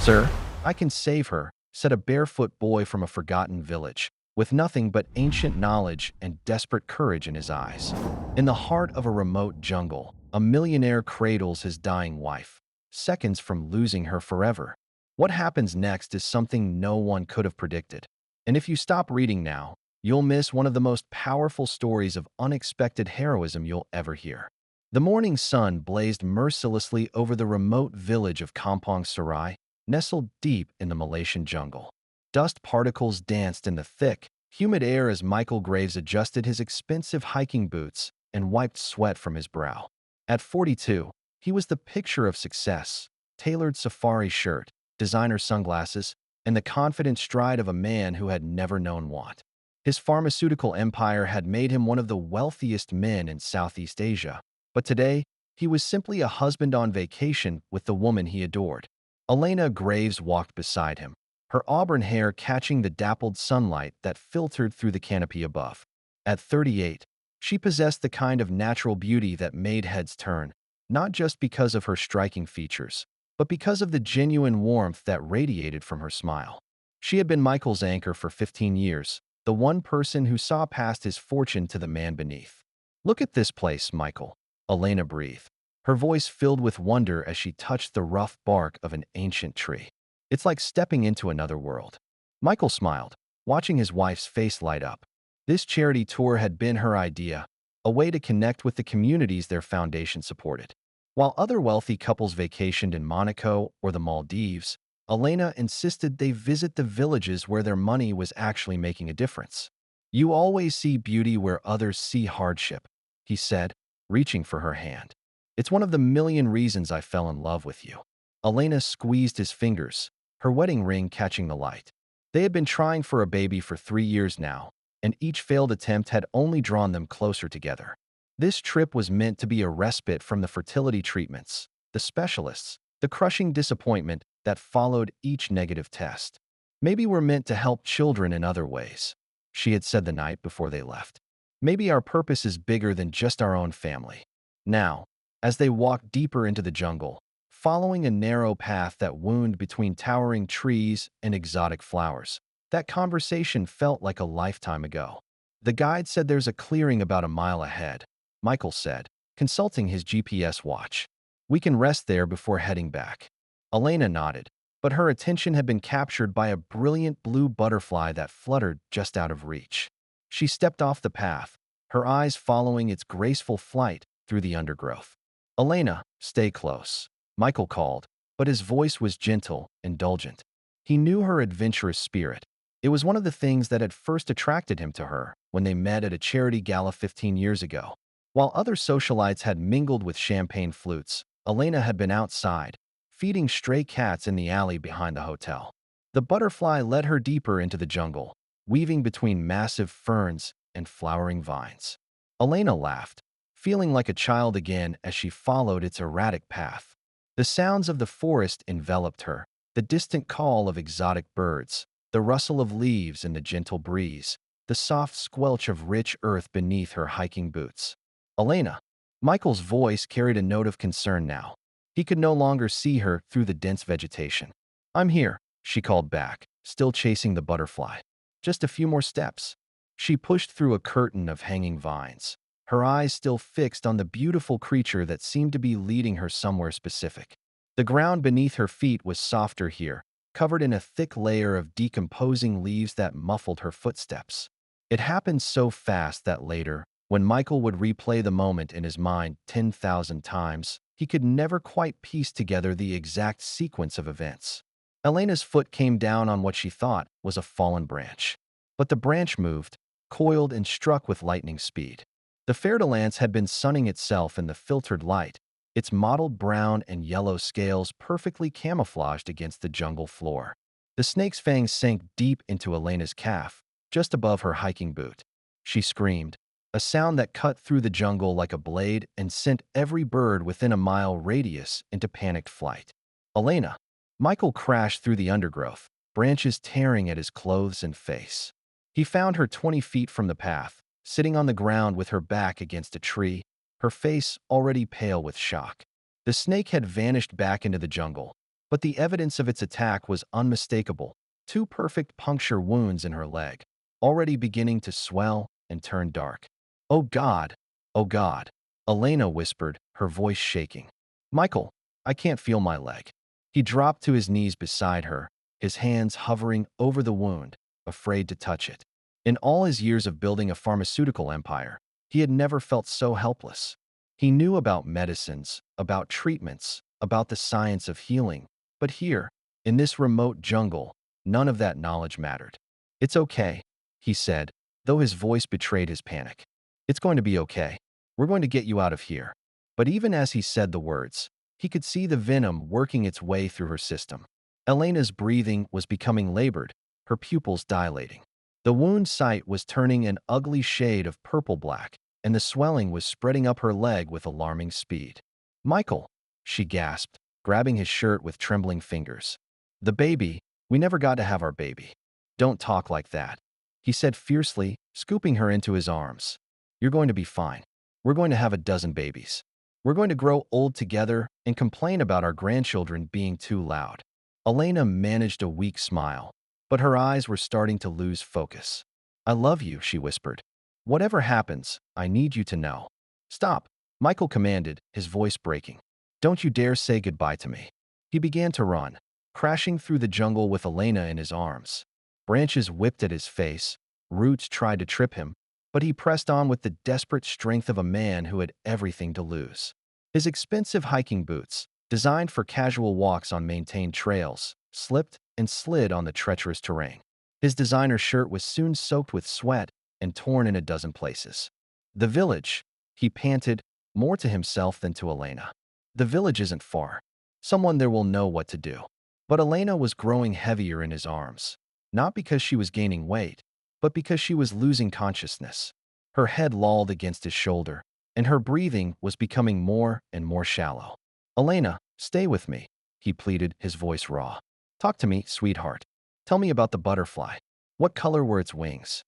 "Sir, I can save her," said a barefoot boy from a forgotten village, with nothing but ancient knowledge and desperate courage in his eyes. In the heart of a remote jungle, a millionaire cradles his dying wife, seconds from losing her forever. What happens next is something no one could have predicted. And if you stop reading now, you'll miss one of the most powerful stories of unexpected heroism you'll ever hear. The morning sun blazed mercilessly over the remote village of Kampong Sarai, nestled deep in the Malaysian jungle. Dust particles danced in the thick, humid air as Michael Graves adjusted his expensive hiking boots and wiped sweat from his brow. At 42, he was the picture of success: tailored safari shirt, designer sunglasses, and the confident stride of a man who had never known want. His pharmaceutical empire had made him one of the wealthiest men in Southeast Asia, but today, he was simply a husband on vacation with the woman he adored. Elena Graves walked beside him, her auburn hair catching the dappled sunlight that filtered through the canopy above. At 38, she possessed the kind of natural beauty that made heads turn, not just because of her striking features, but because of the genuine warmth that radiated from her smile. She had been Michael's anchor for 15 years, the one person who saw past his fortune to the man beneath. "Look at this place, Michael," Elena breathed, her voice filled with wonder as she touched the rough bark of an ancient tree. "It's like stepping into another world." Michael smiled, watching his wife's face light up. This charity tour had been her idea, a way to connect with the communities their foundation supported. While other wealthy couples vacationed in Monaco or the Maldives, Elena insisted they visit the villages where their money was actually making a difference. "You always see beauty where others see hardship," he said, reaching for her hand. "It's one of the million reasons I fell in love with you." Elena squeezed his fingers, her wedding ring catching the light. They had been trying for a baby for 3 years now, and each failed attempt had only drawn them closer together. This trip was meant to be a respite from the fertility treatments, the specialists, the crushing disappointment that followed each negative test. "Maybe we're meant to help children in other ways," she had said the night before they left. "Maybe our purpose is bigger than just our own family." Now, as they walked deeper into the jungle, following a narrow path that wound between towering trees and exotic flowers, that conversation felt like a lifetime ago. "The guide said there's a clearing about a mile ahead," Michael said, consulting his GPS watch. "We can rest there before heading back." Elena nodded, but her attention had been captured by a brilliant blue butterfly that fluttered just out of reach. She stepped off the path, her eyes following its graceful flight through the undergrowth. "Elena, stay close," Michael called, but his voice was gentle, indulgent. He knew her adventurous spirit. It was one of the things that had first attracted him to her when they met at a charity gala 15 years ago. While other socialites had mingled with champagne flutes, Elena had been outside, feeding stray cats in the alley behind the hotel. The butterfly led her deeper into the jungle, weaving between massive ferns and flowering vines. Elena laughed, feeling like a child again as she followed its erratic path. The sounds of the forest enveloped her, the distant call of exotic birds, the rustle of leaves in the gentle breeze, the soft squelch of rich earth beneath her hiking boots. "Elena." Michael's voice carried a note of concern now. He could no longer see her through the dense vegetation. "I'm here," she called back, still chasing the butterfly. "Just a few more steps." She pushed through a curtain of hanging vines, her eyes still fixed on the beautiful creature that seemed to be leading her somewhere specific. The ground beneath her feet was softer here, covered in a thick layer of decomposing leaves that muffled her footsteps. It happened so fast that later, when Michael would replay the moment in his mind 10,000 times, he could never quite piece together the exact sequence of events. Elena's foot came down on what she thought was a fallen branch. But the branch moved, coiled and struck with lightning speed. The fer-de-lance had been sunning itself in the filtered light, its mottled brown and yellow scales perfectly camouflaged against the jungle floor. The snake's fangs sank deep into Elena's calf, just above her hiking boot. She screamed, a sound that cut through the jungle like a blade and sent every bird within a mile radius into panicked flight. "Elena!" Michael crashed through the undergrowth, branches tearing at his clothes and face. He found her 20 feet from the path, sitting on the ground with her back against a tree, her face already pale with shock. The snake had vanished back into the jungle, but the evidence of its attack was unmistakable. Two perfect puncture wounds in her leg, already beginning to swell and turn dark. "Oh God! Oh God!" Elena whispered, her voice shaking. "Michael, I can't feel my leg." He dropped to his knees beside her, his hands hovering over the wound, afraid to touch it. In all his years of building a pharmaceutical empire, he had never felt so helpless. He knew about medicines, about treatments, about the science of healing, but here, in this remote jungle, none of that knowledge mattered. "It's okay," he said, though his voice betrayed his panic. "It's going to be okay. We're going to get you out of here." But even as he said the words, he could see the venom working its way through her system. Elena's breathing was becoming labored, her pupils dilating. The wound site was turning an ugly shade of purple-black, and the swelling was spreading up her leg with alarming speed. "Michael," she gasped, grabbing his shirt with trembling fingers. "The baby, we never got to have our baby." "Don't talk like that," he said fiercely, scooping her into his arms. "You're going to be fine. We're going to have a dozen babies. We're going to grow old together and complain about our grandchildren being too loud." Elena managed a weak smile, but her eyes were starting to lose focus. "I love you," she whispered. "Whatever happens, I need you to know." "Stop," Michael commanded, his voice breaking. "Don't you dare say goodbye to me." He began to run, crashing through the jungle with Elena in his arms. Branches whipped at his face, roots tried to trip him, but he pressed on with the desperate strength of a man who had everything to lose. His expensive hiking boots, designed for casual walks on maintained trails, slipped and slid on the treacherous terrain. His designer shirt was soon soaked with sweat and torn in a dozen places. "The village," he panted, more to himself than to Elena. "The village isn't far. Someone there will know what to do." But Elena was growing heavier in his arms, not because she was gaining weight, but because she was losing consciousness. Her head lolled against his shoulder, and her breathing was becoming more and more shallow. "Elena, stay with me," he pleaded, his voice raw. "Talk to me, sweetheart. Tell me about the butterfly. What color were its wings?"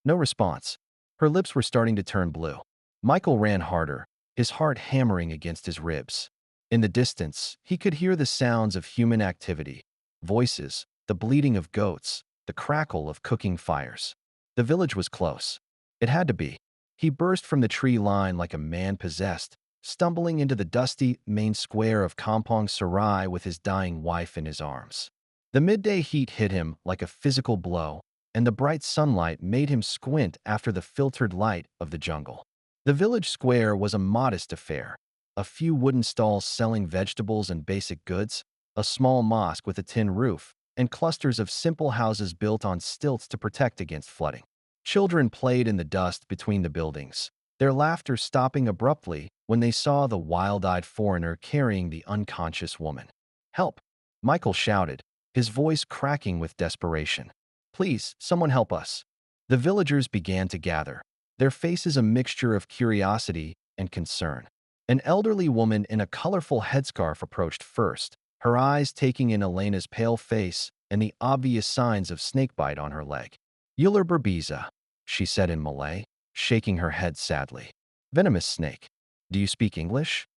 No response. Her lips were starting to turn blue. Michael ran harder, his heart hammering against his ribs. In the distance, he could hear the sounds of human activity, voices, the bleating of goats, the crackle of cooking fires. The village was close. It had to be. He burst from the tree line like a man possessed, stumbling into the dusty main square of Kampong Sarai with his dying wife in his arms. The midday heat hit him like a physical blow, and the bright sunlight made him squint after the filtered light of the jungle. The village square was a modest affair. A few wooden stalls selling vegetables and basic goods, a small mosque with a tin roof, and clusters of simple houses built on stilts to protect against flooding. Children played in the dust between the buildings, their laughter stopping abruptly when they saw the wild-eyed foreigner carrying the unconscious woman. "Help!" Michael shouted, his voice cracking with desperation. "Please, someone help us." The villagers began to gather, their faces a mixture of curiosity and concern. An elderly woman in a colorful headscarf approached first, her eyes taking in Elena's pale face and the obvious signs of snakebite on her leg. "Ular berbiza," she said in Malay, shaking her head sadly. "Venomous snake. Do you speak English?"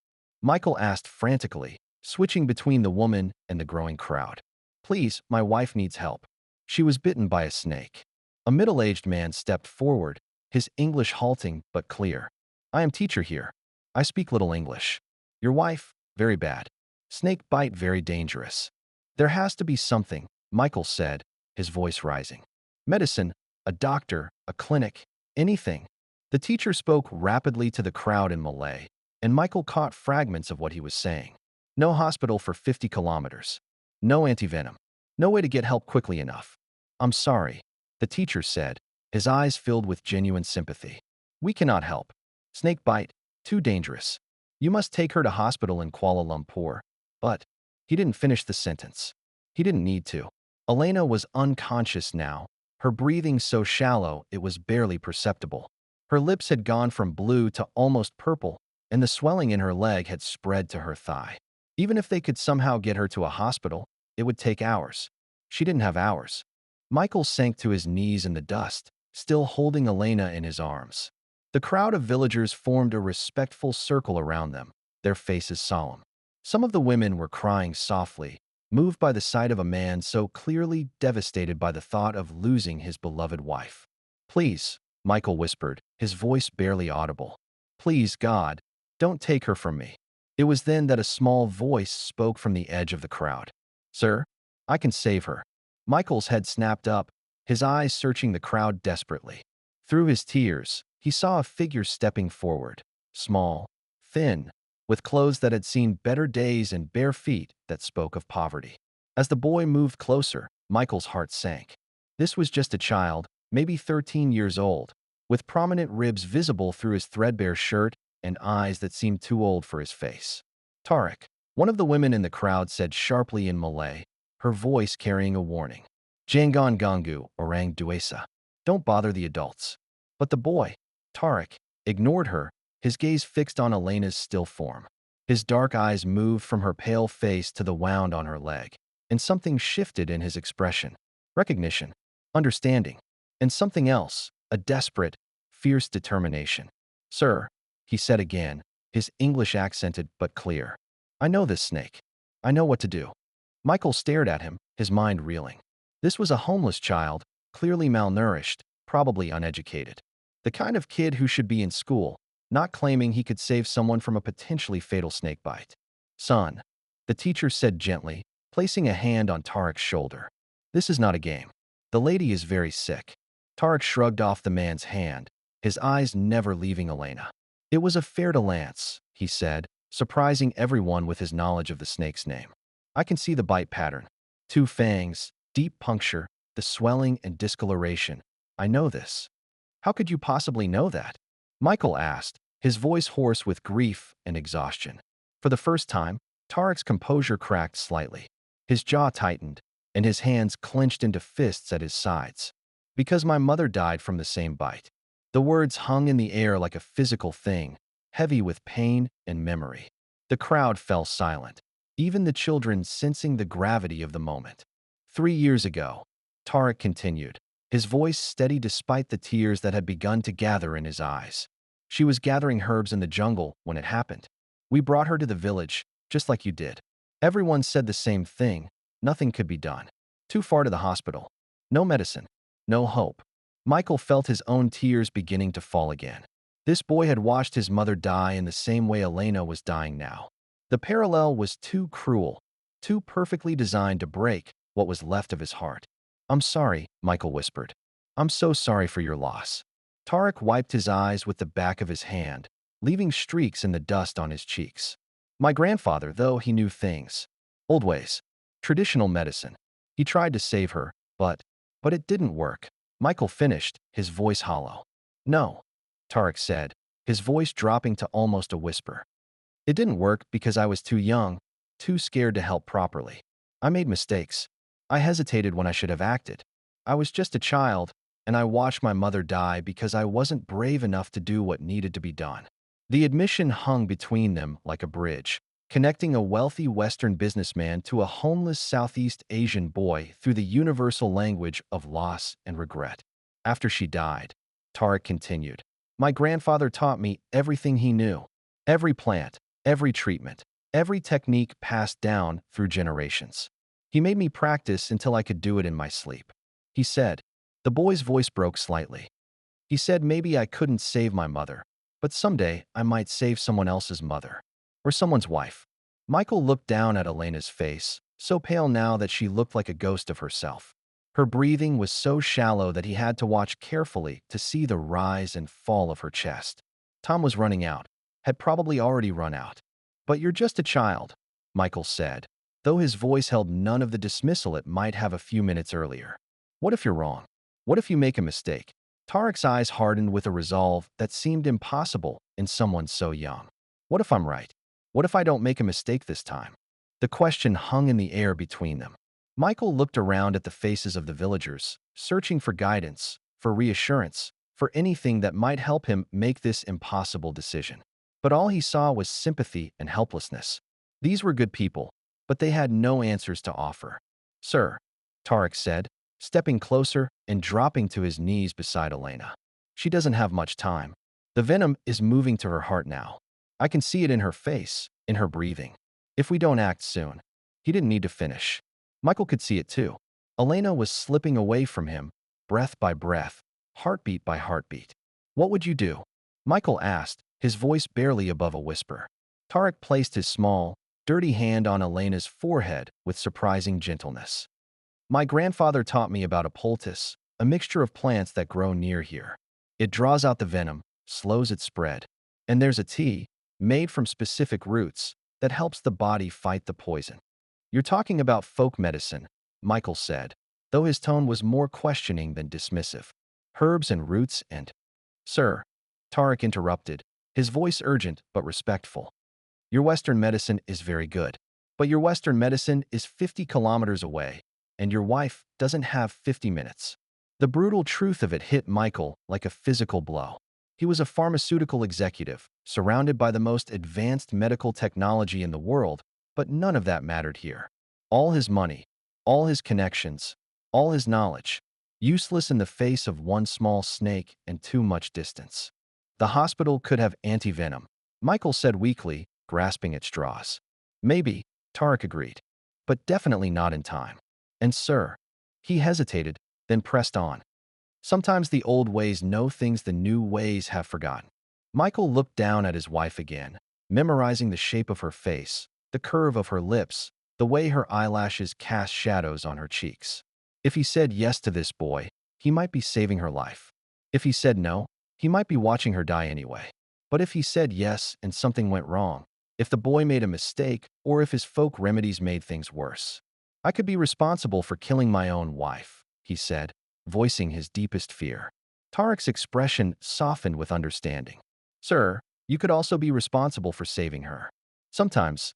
Michael asked frantically, switching between the woman and the growing crowd. "Please, my wife needs help. She was bitten by a snake." A middle-aged man stepped forward, his English halting but clear. "I am teacher here. I speak little English. Your wife, very bad. Snake bite very dangerous." "There has to be something," Michael said, his voice rising. "Medicine, a doctor, a clinic, anything." The teacher spoke rapidly to the crowd in Malay, and Michael caught fragments of what he was saying. "No hospital for 50 kilometers. No antivenom. No way to get help quickly enough." "I'm sorry," the teacher said, his eyes filled with genuine sympathy. "We cannot help. Snake bite, too dangerous. You must take her to hospital in Kuala Lumpur." But he didn't finish the sentence. He didn't need to. Elena was unconscious now, her breathing so shallow it was barely perceptible. Her lips had gone from blue to almost purple, and the swelling in her leg had spread to her thigh. Even if they could somehow get her to a hospital, it would take hours. She didn't have hours. Michael sank to his knees in the dust, still holding Elena in his arms. The crowd of villagers formed a respectful circle around them, their faces solemn. Some of the women were crying softly, moved by the sight of a man so clearly devastated by the thought of losing his beloved wife. "Please," Michael whispered, his voice barely audible. "Please, God, don't take her from me." It was then that a small voice spoke from the edge of the crowd. "Sir, I can save her." Michael's head snapped up, his eyes searching the crowd desperately. Through his tears, he saw a figure stepping forward, small, thin, with clothes that had seen better days and bare feet that spoke of poverty. As the boy moved closer, Michael's heart sank. This was just a child, maybe 13 years old, with prominent ribs visible through his threadbare shirt and eyes that seemed too old for his face. "Tarek," one of the women in the crowd said sharply in Malay, her voice carrying a warning. "Jangan ganggu orang dewasa." Don't bother the adults. But the boy, Tarek, ignored her, his gaze fixed on Elena's still form. His dark eyes moved from her pale face to the wound on her leg, and something shifted in his expression. Recognition, understanding, and something else, a desperate, fierce determination. "Sir," he said again, his English accented but clear. "I know this snake. I know what to do." Michael stared at him, his mind reeling. This was a homeless child, clearly malnourished, probably uneducated. The kind of kid who should be in school, not claiming he could save someone from a potentially fatal snakebite. "Son," the teacher said gently, placing a hand on Tarek's shoulder. "This is not a game. The lady is very sick." Tarek shrugged off the man's hand, his eyes never leaving Elena. "It was a fer de lance," he said, surprising everyone with his knowledge of the snake's name. "I can see the bite pattern. 2 fangs, deep puncture, the swelling and discoloration. I know this." "How could you possibly know that?" Michael asked, his voice hoarse with grief and exhaustion. For the first time, Tarek's composure cracked slightly. His jaw tightened, and his hands clenched into fists at his sides. "Because my mother died from the same bite." The words hung in the air like a physical thing, heavy with pain and memory. The crowd fell silent, even the children sensing the gravity of the moment. 3 years ago, Tarek continued, his voice steady despite the tears that had begun to gather in his eyes. "She was gathering herbs in the jungle when it happened. We brought her to the village, just like you did. Everyone said the same thing. Nothing could be done. Too far to the hospital. No medicine. No hope." Michael felt his own tears beginning to fall again. This boy had watched his mother die in the same way Elena was dying now. The parallel was too cruel, too perfectly designed to break what was left of his heart. "I'm sorry," Michael whispered. "I'm so sorry for your loss." Tarek wiped his eyes with the back of his hand, leaving streaks in the dust on his cheeks. "My grandfather, though, he knew things. Old ways. Traditional medicine. He tried to save her, but it didn't work." Michael finished, his voice hollow. "No," Tarek said, his voice dropping to almost a whisper. "It didn't work because I was too young, too scared to help properly. I made mistakes. I hesitated when I should have acted. I was just a child, and I watched my mother die because I wasn't brave enough to do what needed to be done." The admission hung between them like a bridge, connecting a wealthy Western businessman to a homeless Southeast Asian boy through the universal language of loss and regret. "After she died," Tarek continued, "my grandfather taught me everything he knew. Every plant, every treatment, every technique passed down through generations. He made me practice until I could do it in my sleep." He said. The boy's voice broke slightly. "He said maybe I couldn't save my mother, but someday I might save someone else's mother. Or someone's wife." Michael looked down at Elena's face, so pale now that she looked like a ghost of herself. Her breathing was so shallow that he had to watch carefully to see the rise and fall of her chest. Time was running out, had probably already run out. "But you're just a child," Michael said, though his voice held none of the dismissal it might have a few minutes earlier. "What if you're wrong? What if you make a mistake?" Tarek's eyes hardened with a resolve that seemed impossible in someone so young. "What if I'm right? What if I don't make a mistake this time?" The question hung in the air between them. Michael looked around at the faces of the villagers, searching for guidance, for reassurance, for anything that might help him make this impossible decision. But all he saw was sympathy and helplessness. These were good people, but they had no answers to offer. "Sir," Tarek said, stepping closer and dropping to his knees beside Elena. "She doesn't have much time. The venom is moving to her heart now. I can see it in her face, in her breathing. If we don't act soon, He didn't need to finish. Michael could see it too. Elena was slipping away from him, breath by breath, heartbeat by heartbeat. What would you do? Michael asked, his voice barely above a whisper. Tarek placed his small, dirty hand on Elena's forehead with surprising gentleness. My grandfather taught me about a poultice, a mixture of plants that grow near here. It draws out the venom, slows its spread. And there's a tea, made from specific roots, that helps the body fight the poison. You're talking about folk medicine, Michael said, though his tone was more questioning than dismissive. Herbs and roots and… Sir, Tarek interrupted, his voice urgent but respectful. Your Western medicine is very good, but your Western medicine is 50 kilometers away, and your wife doesn't have 50 minutes. The brutal truth of it hit Michael like a physical blow. He was a pharmaceutical executive, surrounded by the most advanced medical technology in the world, but none of that mattered here. All his money, all his connections, all his knowledge, useless in the face of one small snake and too much distance. The hospital could have anti-venom, Michael said weakly, grasping at straws. Maybe, Tarek agreed, but definitely not in time. And sir, he hesitated, then pressed on. Sometimes the old ways know things the new ways have forgotten. Michael looked down at his wife again, memorizing the shape of her face, the curve of her lips, the way her eyelashes cast shadows on her cheeks. If he said yes to this boy, he might be saving her life. If he said no, he might be watching her die anyway. But if he said yes and something went wrong, if the boy made a mistake, or if his folk remedies made things worse, I could be responsible for killing my own wife, he said, voicing his deepest fear. Tarek's expression softened with understanding. Sir, you could also be responsible for saving her. Sometimes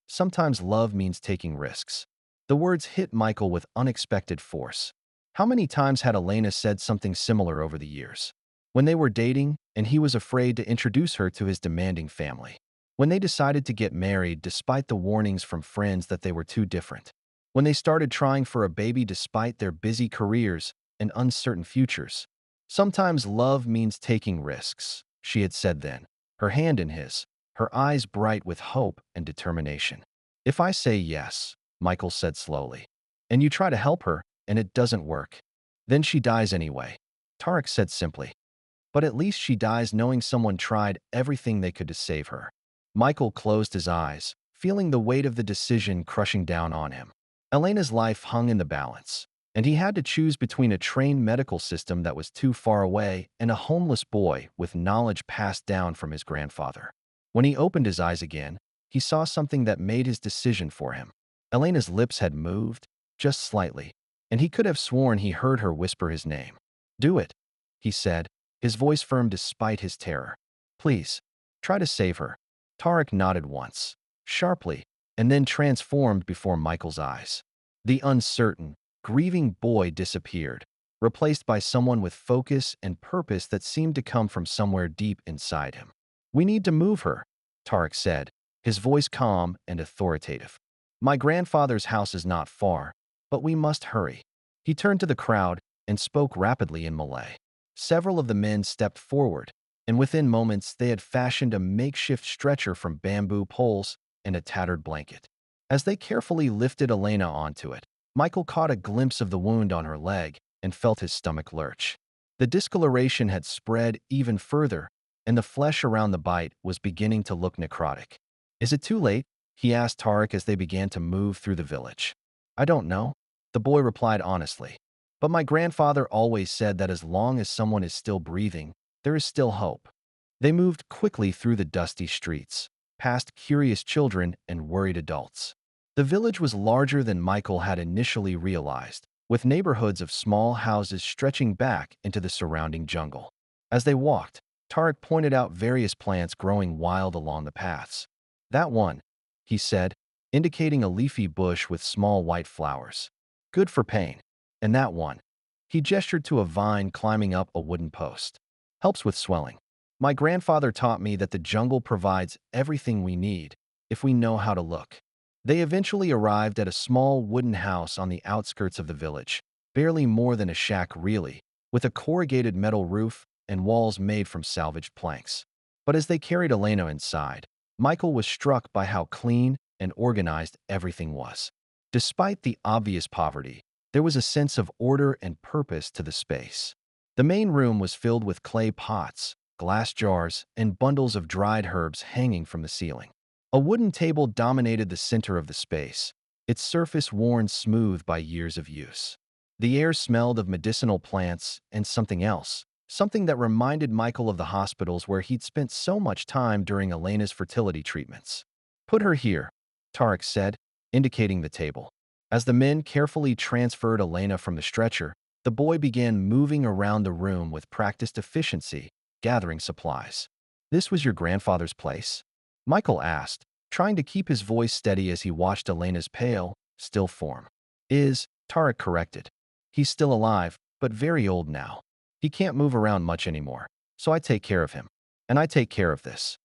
love means taking risks. The words hit Michael with unexpected force. How many times had Elena said something similar over the years? When they were dating, and he was afraid to introduce her to his demanding family. When they decided to get married despite the warnings from friends that they were too different. When they started trying for a baby despite their busy careers and uncertain futures. Sometimes love means taking risks, she had said then, her hand in his, her eyes bright with hope and determination. If I say yes, Michael said slowly, and you try to help her, and it doesn't work, then she dies anyway, Tarek said simply. But at least she dies knowing someone tried everything they could to save her. Michael closed his eyes, feeling the weight of the decision crushing down on him. Elena's life hung in the balance, and he had to choose between a trained medical system that was too far away and a homeless boy with knowledge passed down from his grandfather. When he opened his eyes again, he saw something that made his decision for him. Elena's lips had moved, just slightly, and he could have sworn he heard her whisper his name. Do it, he said, his voice firm despite his terror. Please, try to save her. Tarek nodded once, sharply, and then transformed before Michael's eyes. The uncertain, grieving boy disappeared, replaced by someone with focus and purpose that seemed to come from somewhere deep inside him. We need to move her, Tarek said, his voice calm and authoritative. My grandfather's house is not far, but we must hurry. He turned to the crowd and spoke rapidly in Malay. Several of the men stepped forward, and within moments they had fashioned a makeshift stretcher from bamboo poles and a tattered blanket. As they carefully lifted Elena onto it, Michael caught a glimpse of the wound on her leg and felt his stomach lurch. The discoloration had spread even further, and the flesh around the bite was beginning to look necrotic. Is it too late? He asked Tarek as they began to move through the village. I don't know, the boy replied honestly. But my grandfather always said that as long as someone is still breathing, there is still hope. They moved quickly through the dusty streets, past curious children and worried adults. The village was larger than Michael had initially realized, with neighborhoods of small houses stretching back into the surrounding jungle. As they walked, Tarek pointed out various plants growing wild along the paths. That one, he said, indicating a leafy bush with small white flowers. Good for pain. And that one, he gestured to a vine climbing up a wooden post. Helps with swelling. My grandfather taught me that the jungle provides everything we need if we know how to look. They eventually arrived at a small wooden house on the outskirts of the village, barely more than a shack really, with a corrugated metal roof and walls made from salvaged planks. But as they carried Elena inside, Michael was struck by how clean and organized everything was. Despite the obvious poverty, there was a sense of order and purpose to the space. The main room was filled with clay pots, glass jars, and bundles of dried herbs hanging from the ceiling. A wooden table dominated the center of the space, its surface worn smooth by years of use. The air smelled of medicinal plants and something else, something that reminded Michael of the hospitals where he'd spent so much time during Elena's fertility treatments. "Put her here," Tarek said, indicating the table. As the men carefully transferred Elena from the stretcher, the boy began moving around the room with practiced efficiency, gathering supplies. "This was your grandfather's place?" Michael asked, trying to keep his voice steady as he watched Elena's pale, still form. Tarek corrected. "He's still alive, but very old now. He can't move around much anymore, so I take care of him. And I take care of this."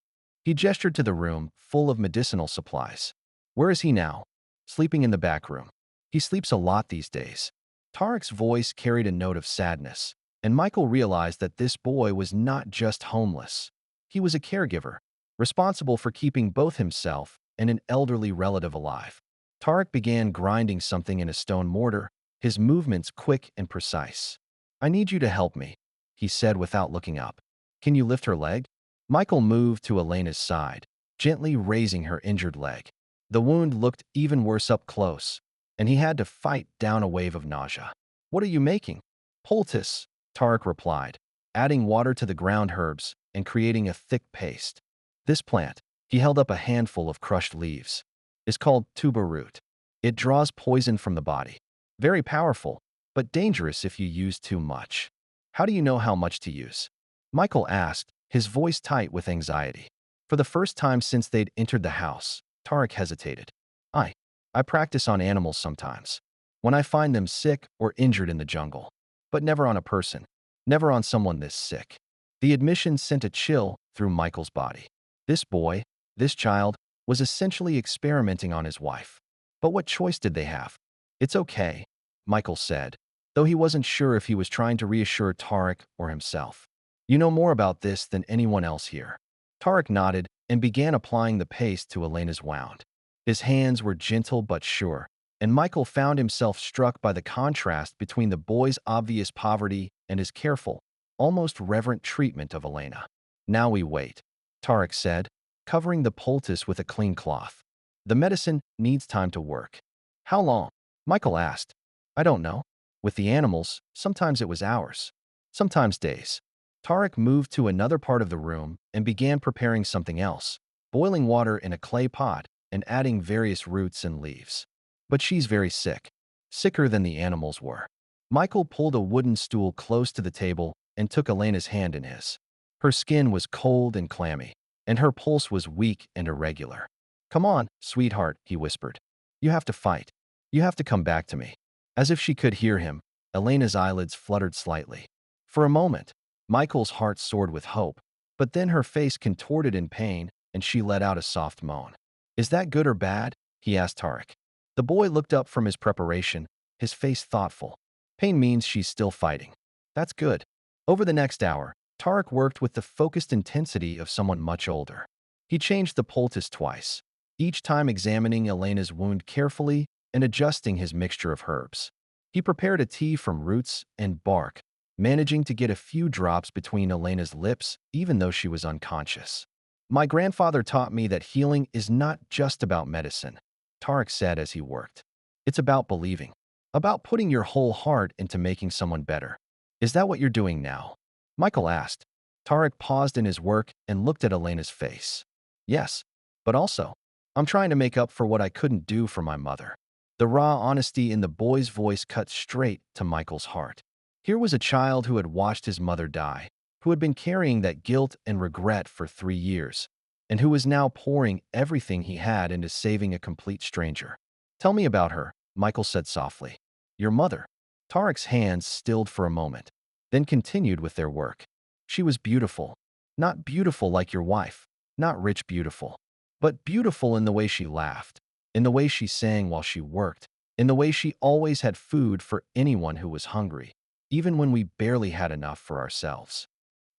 He gestured to the room, full of medicinal supplies. "Where is he now?" "Sleeping in the back room. He sleeps a lot these days." Tarek's voice carried a note of sadness, and Michael realized that this boy was not just homeless. He was a caregiver, responsible for keeping both himself and an elderly relative alive. Tarek began grinding something in a stone mortar, his movements quick and precise. "I need you to help me," he said without looking up. "Can you lift her leg?" Michael moved to Elena's side, gently raising her injured leg. The wound looked even worse up close, and he had to fight down a wave of nausea. "What are you making?" "Poultice," Tarek replied, adding water to the ground herbs and creating a thick paste. "This plant," he held up a handful of crushed leaves, "is called tuba root. It draws poison from the body. Very powerful, but dangerous if you use too much." "How do you know how much to use?" Michael asked, his voice tight with anxiety. For the first time since they'd entered the house, Tarek hesitated. I I practice on animals sometimes, when I find them sick or injured in the jungle. But never on a person, never on someone this sick." The admission sent a chill through Michael's body. This boy, this child, was essentially experimenting on his wife. But what choice did they have? "It's okay," Michael said, though he wasn't sure if he was trying to reassure Tarek or himself. "You know more about this than anyone else here." Tarek nodded and began applying the paste to Elena's wound. His hands were gentle but sure, and Michael found himself struck by the contrast between the boy's obvious poverty and his careful, almost reverent treatment of Elena. "Now we wait," Tarek said, covering the poultice with a clean cloth. "The medicine needs time to work." "How long?" Michael asked. "I don't know. With the animals, sometimes it was hours, sometimes days." Tarek moved to another part of the room and began preparing something else, boiling water in a clay pot and adding various roots and leaves. "But she's very sick, sicker than the animals were." Michael pulled a wooden stool close to the table and took Elena's hand in his. Her skin was cold and clammy, and her pulse was weak and irregular. "Come on, sweetheart," he whispered. "You have to fight. You have to come back to me." As if she could hear him, Elena's eyelids fluttered slightly. For a moment, Michael's heart soared with hope, but then her face contorted in pain and she let out a soft moan. "Is that good or bad?" he asked Tarek. The boy looked up from his preparation, his face thoughtful. "Pain means she's still fighting. That's good." Over the next hour, Tarek worked with the focused intensity of someone much older. He changed the poultice twice, each time examining Elena's wound carefully and adjusting his mixture of herbs. He prepared a tea from roots and bark, managing to get a few drops between Elena's lips even though she was unconscious. "My grandfather taught me that healing is not just about medicine," Tarek said as he worked. "It's about believing, about putting your whole heart into making someone better." "Is that what you're doing now?" Michael asked. Tarek paused in his work and looked at Elena's face. "Yes, but also, I'm trying to make up for what I couldn't do for my mother." The raw honesty in the boy's voice cut straight to Michael's heart. Here was a child who had watched his mother die, who had been carrying that guilt and regret for 3 years, and who was now pouring everything he had into saving a complete stranger. "Tell me about her," Michael said softly. "Your mother." Tarek's hands stilled for a moment, then continued with their work. "She was beautiful. Not beautiful like your wife, not rich beautiful, but beautiful in the way she laughed, in the way she sang while she worked, in the way she always had food for anyone who was hungry, even when we barely had enough for ourselves."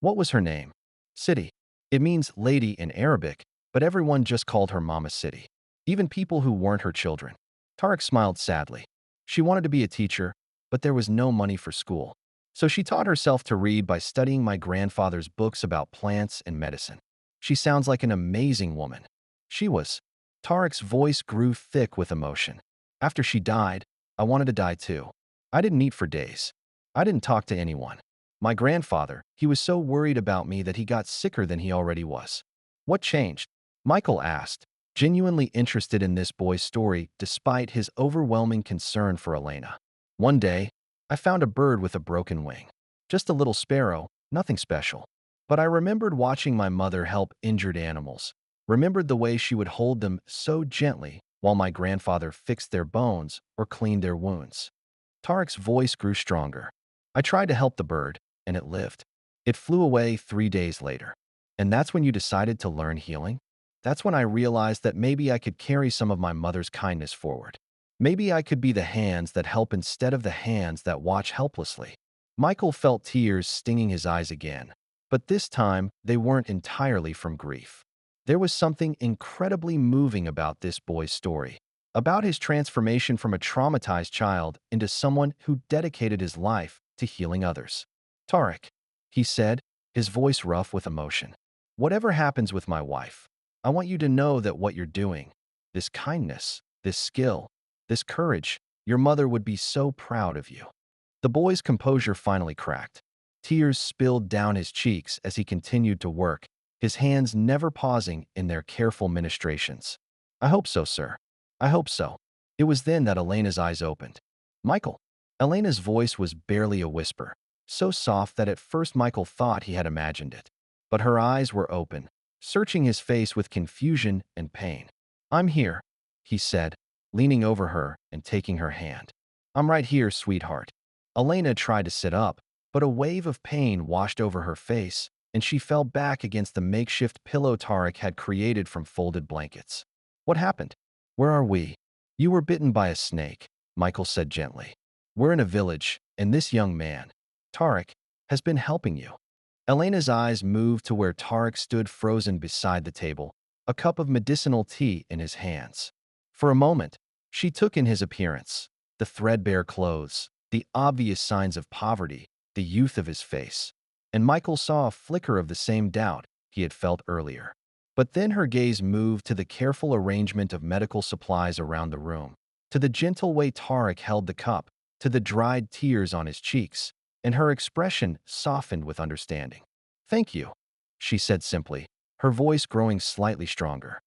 "What was her name?" "Sidi. It means lady in Arabic, but everyone just called her Mama Sidi, even people who weren't her children." Tarek smiled sadly. She wanted to be a teacher, but there was no money for school. So she taught herself to read by studying my grandfather's books about plants and medicine. She sounds like an amazing woman. She was. Tarek's voice grew thick with emotion. After she died, I wanted to die too. I didn't eat for days. I didn't talk to anyone. My grandfather, he was so worried about me that he got sicker than he already was. What changed? Michael asked, genuinely interested in this boy's story despite his overwhelming concern for Elena. One day, I found a bird with a broken wing. Just a little sparrow, nothing special. But I remembered watching my mother help injured animals, remembered the way she would hold them so gently while my grandfather fixed their bones or cleaned their wounds. Tarek's voice grew stronger. I tried to help the bird, and it lived. It flew away 3 days later. And that's when you decided to learn healing? That's when I realized that maybe I could carry some of my mother's kindness forward. Maybe I could be the hands that help instead of the hands that watch helplessly. Michael felt tears stinging his eyes again, but this time they weren't entirely from grief. There was something incredibly moving about this boy's story, about his transformation from a traumatized child into someone who dedicated his life to healing others. Tarek, he said, his voice rough with emotion. Whatever happens with my wife, I want you to know that what you're doing, this kindness, this skill, this courage, your mother would be so proud of you. The boy's composure finally cracked. Tears spilled down his cheeks as he continued to work, his hands never pausing in their careful ministrations. I hope so, sir. I hope so. It was then that Elena's eyes opened. Michael. Elena's voice was barely a whisper, so soft that at first Michael thought he had imagined it. But her eyes were open, searching his face with confusion and pain. I'm here, he said, leaning over her and taking her hand. I'm right here, sweetheart. Elena tried to sit up, but a wave of pain washed over her face, and she fell back against the makeshift pillow Tarek had created from folded blankets. What happened? Where are we? You were bitten by a snake, Michael said gently. We're in a village, and this young man, Tarek, has been helping you. Elena's eyes moved to where Tarek stood frozen beside the table, a cup of medicinal tea in his hands. For a moment, she took in his appearance, the threadbare clothes, the obvious signs of poverty, the youth of his face. And Michael saw a flicker of the same doubt he had felt earlier. But then her gaze moved to the careful arrangement of medical supplies around the room, to the gentle way Tarek held the cup, to the dried tears on his cheeks, and her expression softened with understanding. Thank you, she said simply, her voice growing slightly stronger.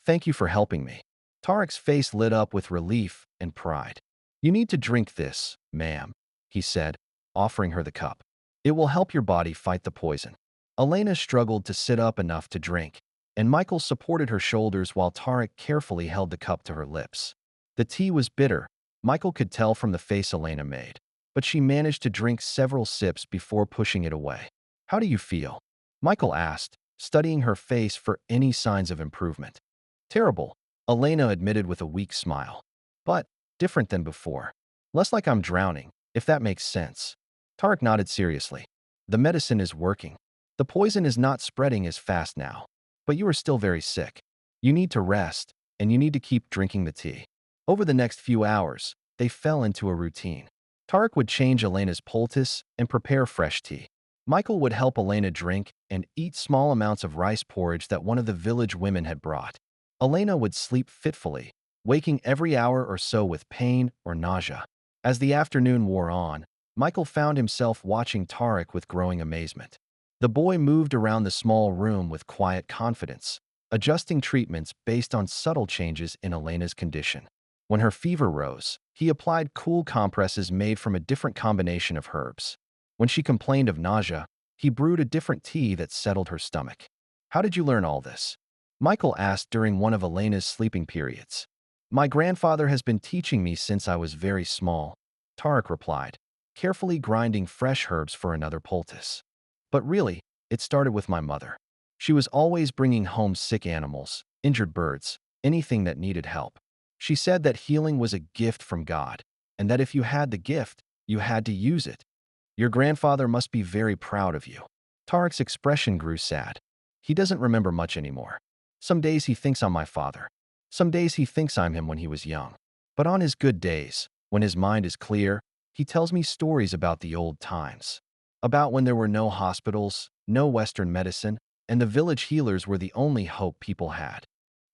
Thank you for helping me. Tarek's face lit up with relief and pride. You need to drink this, ma'am, he said, offering her the cup. It will help your body fight the poison. Elena struggled to sit up enough to drink, and Michael supported her shoulders while Tarek carefully held the cup to her lips. The tea was bitter, Michael could tell from the face Elena made, but she managed to drink several sips before pushing it away. How do you feel? Michael asked, studying her face for any signs of improvement. Terrible, Elena admitted with a weak smile. But different than before. Less like I'm drowning, if that makes sense. Tarek nodded seriously. The medicine is working. The poison is not spreading as fast now. But you are still very sick. You need to rest, and you need to keep drinking the tea. Over the next few hours, they fell into a routine. Tarek would change Elena's poultice and prepare fresh tea. Michael would help Elena drink and eat small amounts of rice porridge that one of the village women had brought. Elena would sleep fitfully, waking every hour or so with pain or nausea. As the afternoon wore on, Michael found himself watching Tarek with growing amazement. The boy moved around the small room with quiet confidence, adjusting treatments based on subtle changes in Elena's condition. When her fever rose, he applied cool compresses made from a different combination of herbs. When she complained of nausea, he brewed a different tea that settled her stomach. How did you learn all this? Michael asked during one of Elena's sleeping periods. My grandfather has been teaching me since I was very small, Tarek replied, carefully grinding fresh herbs for another poultice. But really, it started with my mother. She was always bringing home sick animals, injured birds, anything that needed help. She said that healing was a gift from God, and that if you had the gift, you had to use it. Your grandfather must be very proud of you. Tarek's expression grew sad. He doesn't remember much anymore. Some days he thinks I'm my father. Some days he thinks I'm him when he was young. But on his good days, when his mind is clear, he tells me stories about the old times. About when there were no hospitals, no Western medicine, and the village healers were the only hope people had.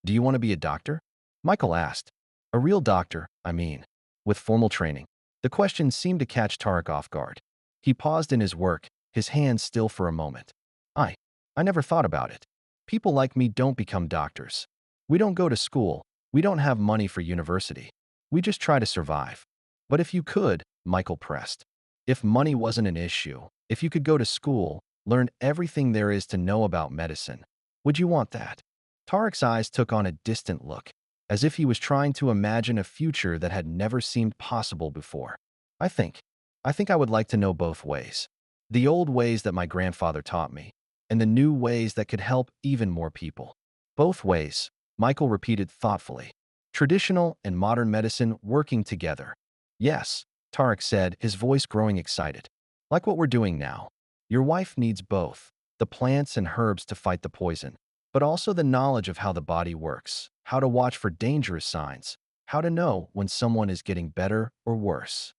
Do you want to be a doctor? Michael asked. A real doctor, I mean, with formal training. The question seemed to catch Tarek off guard. He paused in his work, his hands still for a moment. I, I never thought about it. People like me don't become doctors. We don't go to school. We don't have money for university. We just try to survive. But if you could, Michael pressed. If money wasn't an issue, if you could go to school, learn everything there is to know about medicine, would you want that? Tarek's eyes took on a distant look, as if he was trying to imagine a future that had never seemed possible before. I think, I think I would like to know both ways. The old ways that my grandfather taught me, and the new ways that could help even more people. Both ways, Michael repeated thoughtfully. Traditional and modern medicine working together. Yes, Tarek said, his voice growing excited. Like what we're doing now. Your wife needs both, the plants and herbs to fight the poison, but also the knowledge of how the body works, how to watch for dangerous signs, how to know when someone is getting better or worse.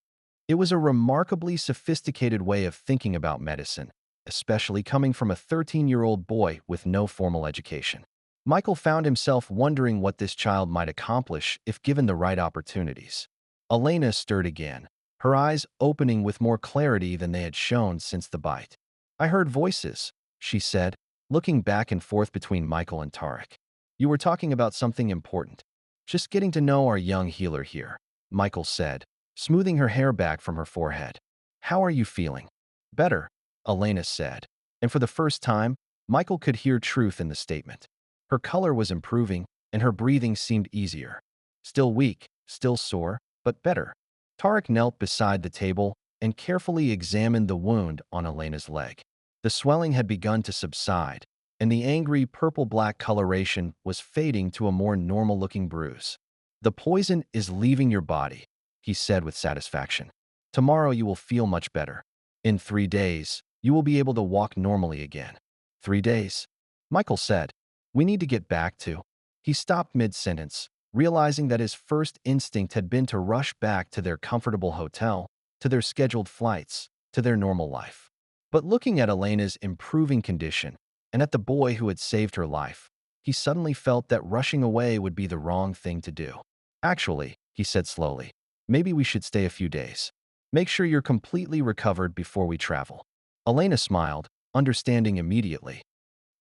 It was a remarkably sophisticated way of thinking about medicine, especially coming from a 13-year-old boy with no formal education. Michael found himself wondering what this child might accomplish if given the right opportunities. Elena stirred again, her eyes opening with more clarity than they had shown since the bite. I heard voices, she said, looking back and forth between Michael and Tarek. You were talking about something important. Just getting to know our young healer here, Michael said, smoothing her hair back from her forehead. How are you feeling? Better, Elena said. And for the first time, Michael could hear truth in the statement. Her color was improving, and her breathing seemed easier. Still weak, still sore, but better. Tarek knelt beside the table and carefully examined the wound on Elena's leg. The swelling had begun to subside, and the angry purple-black coloration was fading to a more normal-looking bruise. The poison is leaving your body, he said with satisfaction. Tomorrow you will feel much better. In 3 days, you will be able to walk normally again. 3 days? Michael said. We need to get back to. He stopped mid-sentence, realizing that his first instinct had been to rush back to their comfortable hotel, to their scheduled flights, to their normal life. But looking at Elena's improving condition, and at the boy who had saved her life, he suddenly felt that rushing away would be the wrong thing to do. Actually, he said slowly, maybe we should stay a few days. Make sure you're completely recovered before we travel. Elena smiled, understanding immediately.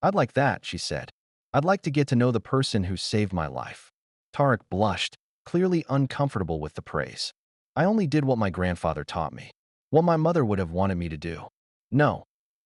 I'd like that, she said. I'd like to get to know the person who saved my life. Tarek blushed, clearly uncomfortable with the praise. I only did what my grandfather taught me, what my mother would have wanted me to do. No,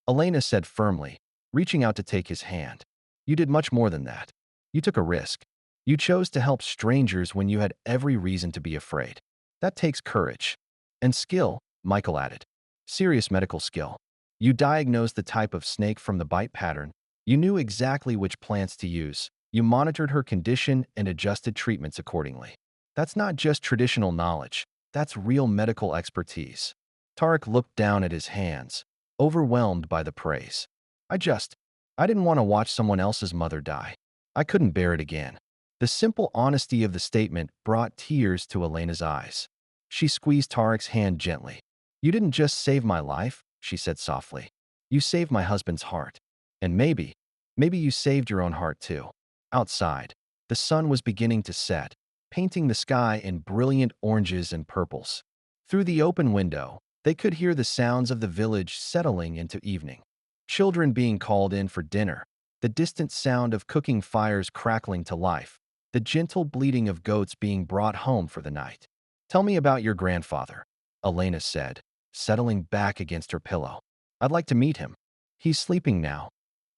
Elena said firmly, reaching out to take his hand. You did much more than that. You took a risk. You chose to help strangers when you had every reason to be afraid. That takes courage. And skill, Michael added. Serious medical skill. You diagnosed the type of snake from the bite pattern. You knew exactly which plants to use. You monitored her condition and adjusted treatments accordingly. That's not just traditional knowledge. That's real medical expertise. Tarek looked down at his hands, overwhelmed by the praise. I didn't want to watch someone else's mother die. I couldn't bear it again. The simple honesty of the statement brought tears to Elena's eyes. She squeezed Tarek's hand gently. You didn't just save my life, she said softly. You saved my husband's heart. And maybe you saved your own heart too. Outside, the sun was beginning to set, painting the sky in brilliant oranges and purples. Through the open window, they could hear the sounds of the village settling into evening. Children being called in for dinner, the distant sound of cooking fires crackling to life, the gentle bleating of goats being brought home for the night. Tell me about your grandfather, Elena said, settling back against her pillow. I'd like to meet him. He's sleeping now,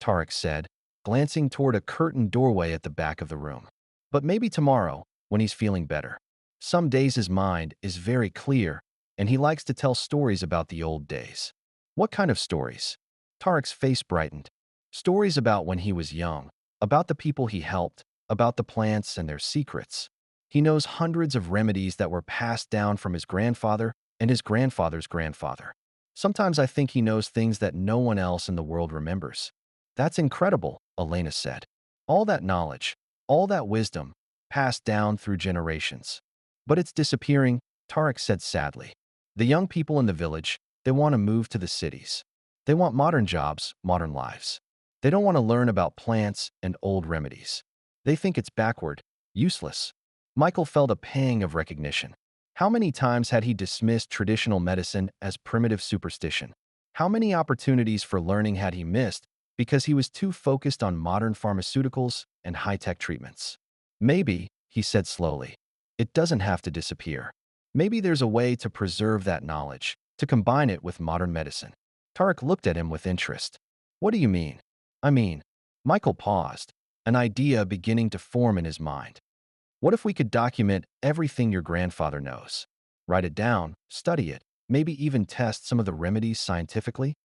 Tarek said, glancing toward a curtained doorway at the back of the room. But maybe tomorrow, when he's feeling better. Some days his mind is very clear, and he likes to tell stories about the old days. What kind of stories? Tarek's face brightened. Stories about when he was young, about the people he helped, about the plants and their secrets. He knows hundreds of remedies that were passed down from his grandfather and his grandfather's grandfather. Sometimes I think he knows things that no one else in the world remembers. That's incredible, Elena said. All that knowledge, all that wisdom, passed down through generations. But it's disappearing, Tarek said sadly. The young people in the village, they want to move to the cities. They want modern jobs, modern lives. They don't want to learn about plants and old remedies. They think it's backward, useless. Michael felt a pang of recognition. How many times had he dismissed traditional medicine as primitive superstition? How many opportunities for learning had he missed because he was too focused on modern pharmaceuticals and high-tech treatments? Maybe, he said slowly, it doesn't have to disappear. Maybe there's a way to preserve that knowledge, to combine it with modern medicine. Tarek looked at him with interest. What do you mean? I mean, Michael paused, an idea beginning to form in his mind. What if we could document everything your grandfather knows? Write it down, study it, maybe even test some of the remedies scientifically?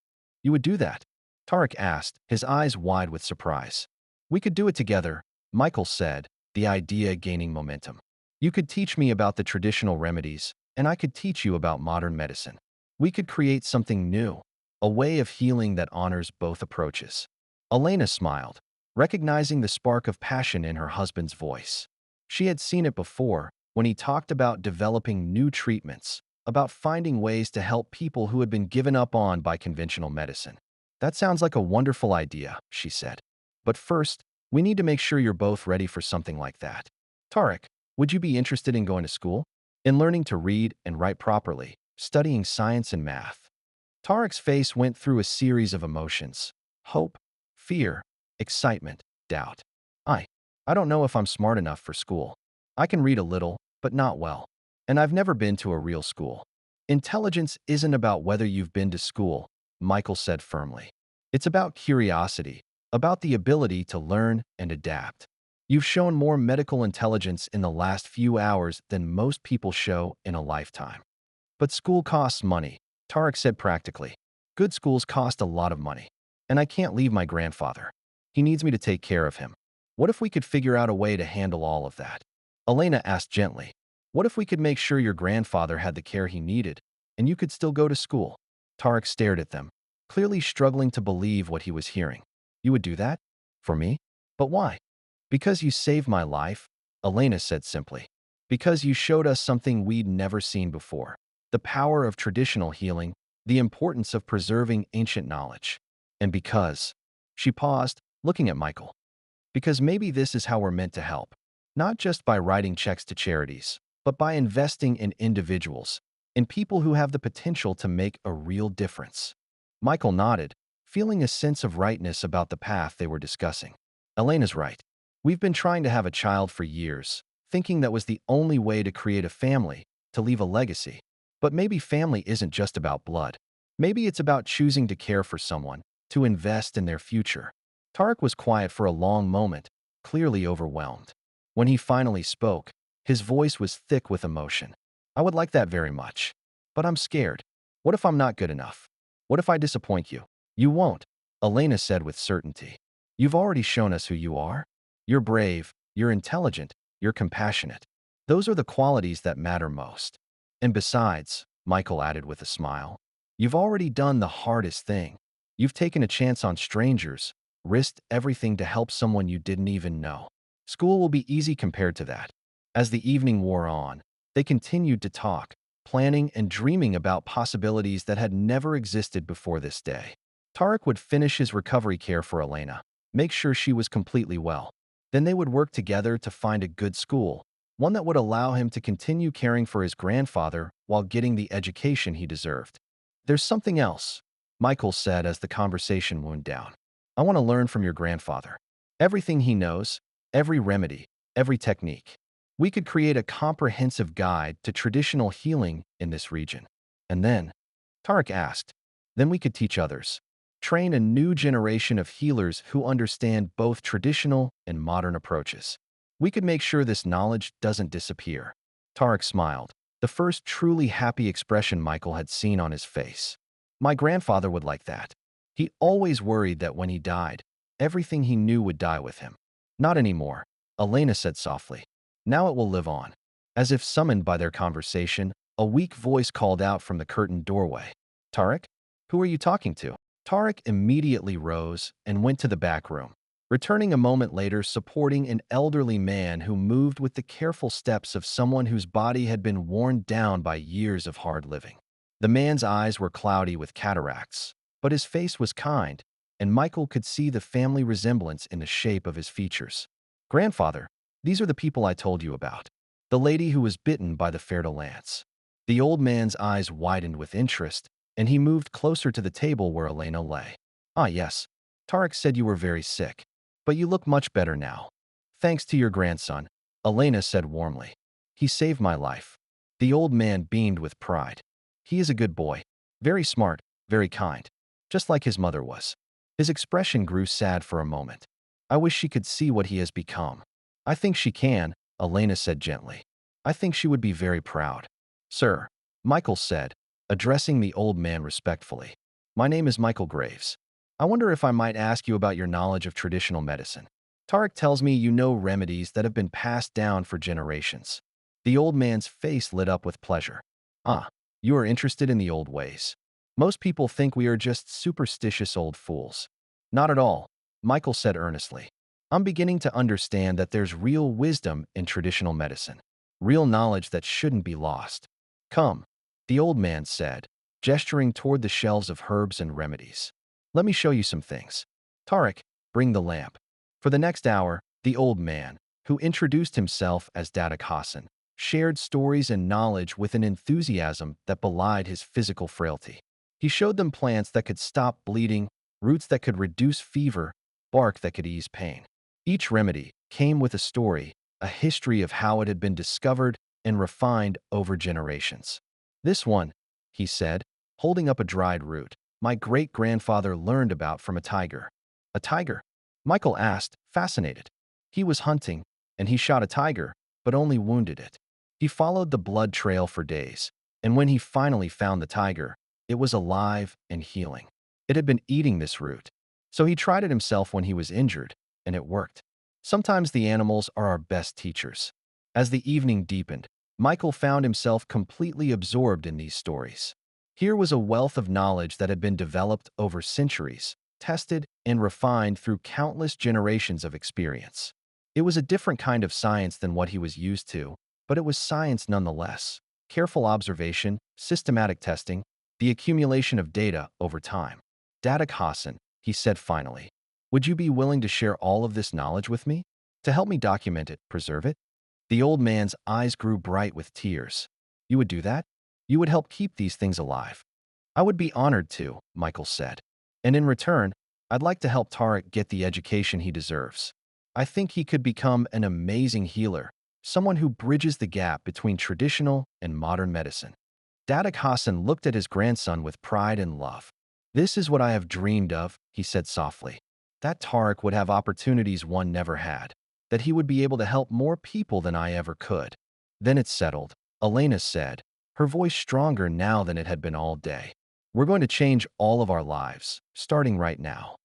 You would do that? Tarek asked, his eyes wide with surprise. We could do it together, Michael said, the idea gaining momentum. You could teach me about the traditional remedies, and I could teach you about modern medicine. We could create something new, a way of healing that honors both approaches. Elena smiled, recognizing the spark of passion in her husband's voice. She had seen it before when he talked about developing new treatments, about finding ways to help people who had been given up on by conventional medicine. That sounds like a wonderful idea, she said. But first, we need to make sure you're both ready for something like that. Tarek, would you be interested in going to school? In learning to read and write properly, studying science and math? Tarek's face went through a series of emotions. Hope, fear, excitement, doubt. I I don't know if I'm smart enough for school. I can read a little, but not well. And I've never been to a real school. Intelligence isn't about whether you've been to school, Michael said firmly. It's about curiosity, about the ability to learn and adapt. You've shown more medical intelligence in the last few hours than most people show in a lifetime. But school costs money, Tarek said practically. Good schools cost a lot of money. And I can't leave my grandfather. He needs me to take care of him. What if we could figure out a way to handle all of that? Elena asked gently. What if we could make sure your grandfather had the care he needed, and you could still go to school? Tarek stared at them, clearly struggling to believe what he was hearing. You would do that? For me? But why? Because you saved my life, Elena said simply. Because you showed us something we'd never seen before. The power of traditional healing, the importance of preserving ancient knowledge. And because, she paused, looking at Michael. Because maybe this is how we're meant to help. Not just by writing checks to charities, but by investing in individuals, in people who have the potential to make a real difference. Michael nodded, feeling a sense of rightness about the path they were discussing. Elena's right. We've been trying to have a child for years, thinking that was the only way to create a family, to leave a legacy. But maybe family isn't just about blood. Maybe it's about choosing to care for someone, to invest in their future. Tarek was quiet for a long moment, clearly overwhelmed. When he finally spoke, his voice was thick with emotion. I would like that very much. But I'm scared. What if I'm not good enough? What if I disappoint you? You won't, Elena said with certainty. You've already shown us who you are. You're brave, you're intelligent, you're compassionate. Those are the qualities that matter most. And besides, Michael added with a smile, you've already done the hardest thing. You've taken a chance on strangers, risked everything to help someone you didn't even know. School will be easy compared to that. As the evening wore on, they continued to talk, planning and dreaming about possibilities that had never existed before this day. Tarek would finish his recovery care for Elena, make sure she was completely well. Then they would work together to find a good school, one that would allow him to continue caring for his grandfather while getting the education he deserved. There's something else, Michael said as the conversation wound down. I want to learn from your grandfather. Everything he knows, every remedy, every technique. We could create a comprehensive guide to traditional healing in this region. And then, Tarek asked, then we could teach others. Train a new generation of healers who understand both traditional and modern approaches. We could make sure this knowledge doesn't disappear. Tarek smiled, the first truly happy expression Michael had seen on his face. My grandfather would like that. He always worried that when he died, everything he knew would die with him. Not anymore, Elena said softly. Now it will live on. As if summoned by their conversation, a weak voice called out from the curtained doorway. Tarek? Who are you talking to? Tarek immediately rose and went to the back room. returning a moment later supporting an elderly man who moved with the careful steps of someone whose body had been worn down by years of hard living. The man's eyes were cloudy with cataracts, but his face was kind, and Michael could see the family resemblance in the shape of his features. "Grandfather, these are the people I told you about. The lady who was bitten by the fer-de-lance." The old man's eyes widened with interest, and he moved closer to the table where Elena lay. "Ah, yes. Tarek said you were very sick, but you look much better now. Thanks to your grandson," Elena said warmly. "He saved my life." The old man beamed with pride. "He is a good boy. Very smart, very kind. Just like his mother was." His expression grew sad for a moment. "I wish she could see what he has become." "I think she can," Elena said gently. "I think she would be very proud." "Sir," Michael said, addressing the old man respectfully. "My name is Michael Graves. I wonder if I might ask you about your knowledge of traditional medicine. Tarek tells me you know remedies that have been passed down for generations." The old man's face lit up with pleasure. "Ah, you are interested in the old ways. Most people think we are just superstitious old fools." "Not at all," Michael said earnestly. "I'm beginning to understand that there's real wisdom in traditional medicine, real knowledge that shouldn't be lost. Come," the old man said, gesturing toward the shelves of herbs and remedies. "Let me show you some things. Tarek, bring the lamp." For the next hour, the old man, who introduced himself as Dadak Hassan, shared stories and knowledge with an enthusiasm that belied his physical frailty. He showed them plants that could stop bleeding, roots that could reduce fever, bark that could ease pain. Each remedy came with a story, a history of how it had been discovered and refined over generations. "This one," he said, holding up a dried root, "my great-grandfather learned about from a tiger." "A tiger?" Michael asked, fascinated. "He was hunting, and he shot a tiger, but only wounded it. He followed the blood trail for days, and when he finally found the tiger, it was alive and healing. It had been eating this root. So he tried it himself when he was injured, and it worked." Sometimes the animals are our best teachers. As the evening deepened, Michael found himself completely absorbed in these stories. Here was a wealth of knowledge that had been developed over centuries, tested and refined through countless generations of experience. It was a different kind of science than what he was used to, but it was science nonetheless. Careful observation, systematic testing, the accumulation of data over time. "Dadak Hassan," he said finally, "would you be willing to share all of this knowledge with me? To help me document it, preserve it?" The old man's eyes grew bright with tears. "You would do that? You would help keep these things alive?" "I would be honored to," Michael said. "And in return, I'd like to help Tarek get the education he deserves. I think he could become an amazing healer, someone who bridges the gap between traditional and modern medicine." Dadak Hassan looked at his grandson with pride and love. "This is what I have dreamed of," he said softly. "That Tarek would have opportunities one never had, that he would be able to help more people than I ever could." "Then it's settled," Elena said, her voice stronger now than it had been all day. "We're going to change all of our lives, starting right now."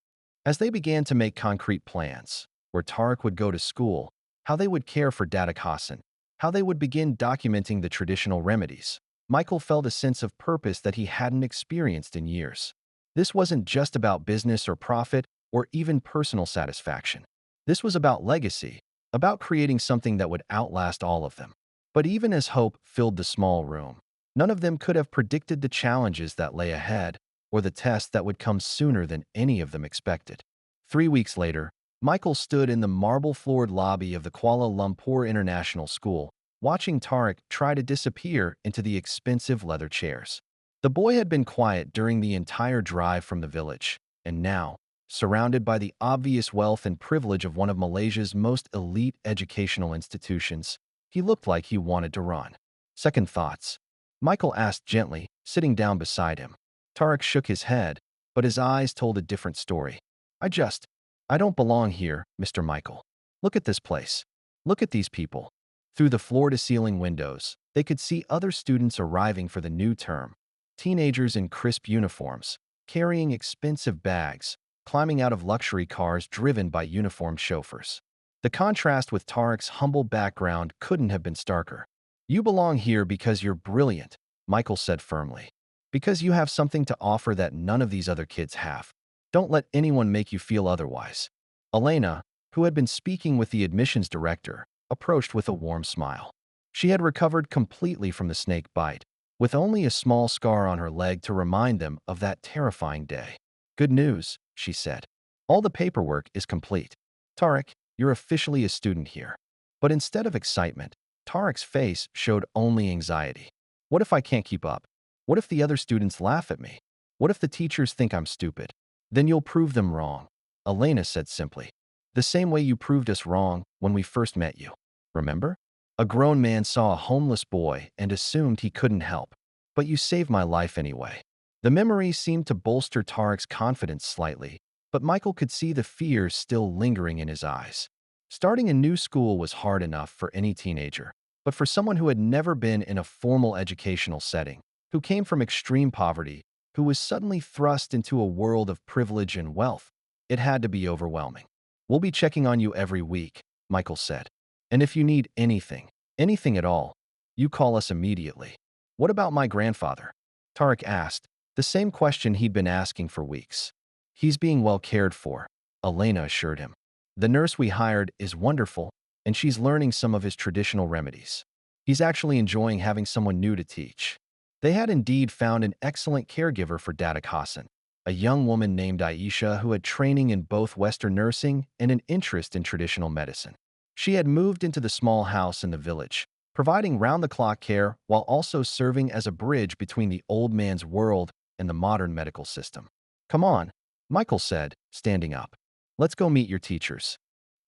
As they began to make concrete plans, where Tarek would go to school, how they would care for Dadak Hassan, how they would begin documenting the traditional remedies, Michael felt a sense of purpose that he hadn't experienced in years. This wasn't just about business or profit or even personal satisfaction. This was about legacy, about creating something that would outlast all of them. But even as hope filled the small room, none of them could have predicted the challenges that lay ahead or the tests that would come sooner than any of them expected. 3 weeks later, Michael stood in the marble-floored lobby of the Kuala Lumpur International School, watching Tarek try to disappear into the expensive leather chairs. The boy had been quiet during the entire drive from the village, and now, surrounded by the obvious wealth and privilege of one of Malaysia's most elite educational institutions, he looked like he wanted to run. "Second thoughts?" Michael asked gently, sitting down beside him. Tarek shook his head, but his eyes told a different story. I don't belong here, Mr. Michael. Look at this place. Look at these people." Through the floor-to-ceiling windows, they could see other students arriving for the new term. Teenagers in crisp uniforms, carrying expensive bags, climbing out of luxury cars driven by uniformed chauffeurs. The contrast with Tarek's humble background couldn't have been starker. "You belong here because you're brilliant," Michael said firmly. "Because you have something to offer that none of these other kids have. Don't let anyone make you feel otherwise." Elena, who had been speaking with the admissions director, approached with a warm smile. She had recovered completely from the snake bite, with only a small scar on her leg to remind them of that terrifying day. "Good news," she said. "All the paperwork is complete. Tarek, you're officially a student here." But instead of excitement, Tarek's face showed only anxiety. "What if I can't keep up? What if the other students laugh at me? What if the teachers think I'm stupid?" "Then you'll prove them wrong," Elena said simply. "The same way you proved us wrong when we first met you. Remember? A grown man saw a homeless boy and assumed he couldn't help. But you saved my life anyway." The memory seemed to bolster Tarek's confidence slightly, but Michael could see the fear still lingering in his eyes. Starting a new school was hard enough for any teenager, but for someone who had never been in a formal educational setting, who came from extreme poverty, who was suddenly thrust into a world of privilege and wealth, it had to be overwhelming. "We'll be checking on you every week," Michael said. "And if you need anything, anything at all, you call us immediately." "What about my grandfather?" Tarek asked, the same question he'd been asking for weeks. "He's being well cared for," Elena assured him. "The nurse we hired is wonderful, and she's learning some of his traditional remedies. He's actually enjoying having someone new to teach." They had indeed found an excellent caregiver for Dadak Hassan, a young woman named Aisha who had training in both Western nursing and an interest in traditional medicine. She had moved into the small house in the village, providing round-the-clock care while also serving as a bridge between the old man's world and the modern medical system. "Come on," Michael said, standing up. "Let's go meet your teachers."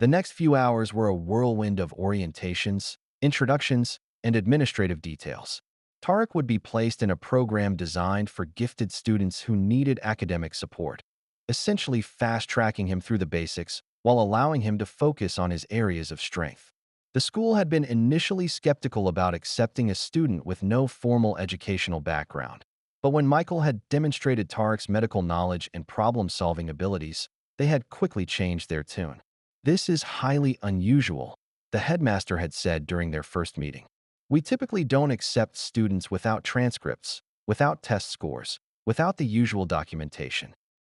The next few hours were a whirlwind of orientations, introductions, and administrative details. Tarek would be placed in a program designed for gifted students who needed academic support, essentially fast-tracking him through the basics while allowing him to focus on his areas of strength. The school had been initially skeptical about accepting a student with no formal educational background. But when Michael had demonstrated Tarek's medical knowledge and problem-solving abilities, they had quickly changed their tune. "This is highly unusual," the headmaster had said during their first meeting. "We typically don't accept students without transcripts, without test scores, without the usual documentation."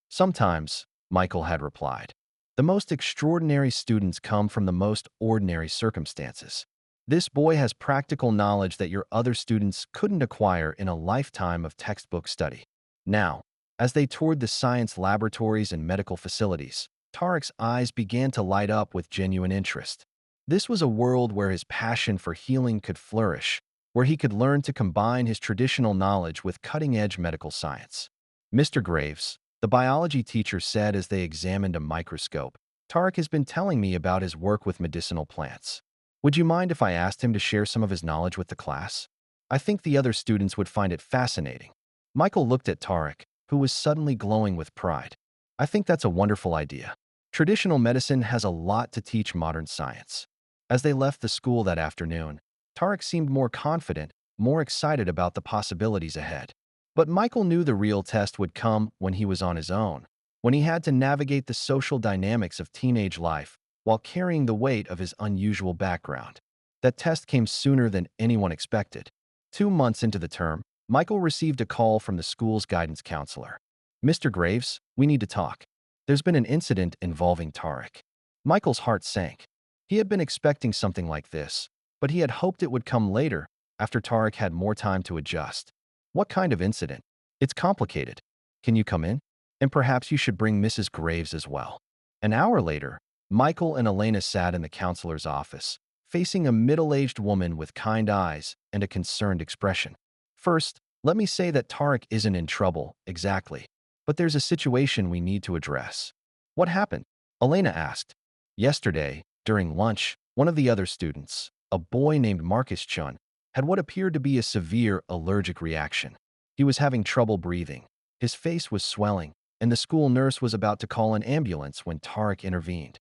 "Sometimes," Michael had replied, "the most extraordinary students come from the most ordinary circumstances. This boy has practical knowledge that your other students couldn't acquire in a lifetime of textbook study." Now, as they toured the science laboratories and medical facilities, Tarek's eyes began to light up with genuine interest. This was a world where his passion for healing could flourish, where he could learn to combine his traditional knowledge with cutting-edge medical science. "Mr. Graves," the biology teacher said as they examined a microscope, "Tarek has been telling me about his work with medicinal plants. Would you mind if I asked him to share some of his knowledge with the class? I think the other students would find it fascinating." Michael looked at Tarek, who was suddenly glowing with pride. "I think that's a wonderful idea. Traditional medicine has a lot to teach modern science." As they left the school that afternoon, Tarek seemed more confident, more excited about the possibilities ahead. But Michael knew the real test would come when he was on his own, when he had to navigate the social dynamics of teenage life while carrying the weight of his unusual background. That test came sooner than anyone expected. 2 months into the term, Michael received a call from the school's guidance counselor. "Mr. Graves, we need to talk. There's been an incident involving Tarek." Michael's heart sank. He had been expecting something like this, but he had hoped it would come later, after Tarek had more time to adjust. "What kind of incident?" "It's complicated. Can you come in? And perhaps you should bring Mrs. Graves as well." An hour later, Michael and Elena sat in the counselor's office, facing a middle-aged woman with kind eyes and a concerned expression. "First, let me say that Tarek isn't in trouble, exactly. But there's a situation we need to address." "What happened?" Elena asked. "Yesterday, during lunch, one of the other students, a boy named Marcus Chun, had what appeared to be a severe allergic reaction. He was having trouble breathing. His face was swelling, and the school nurse was about to call an ambulance when Tarek intervened."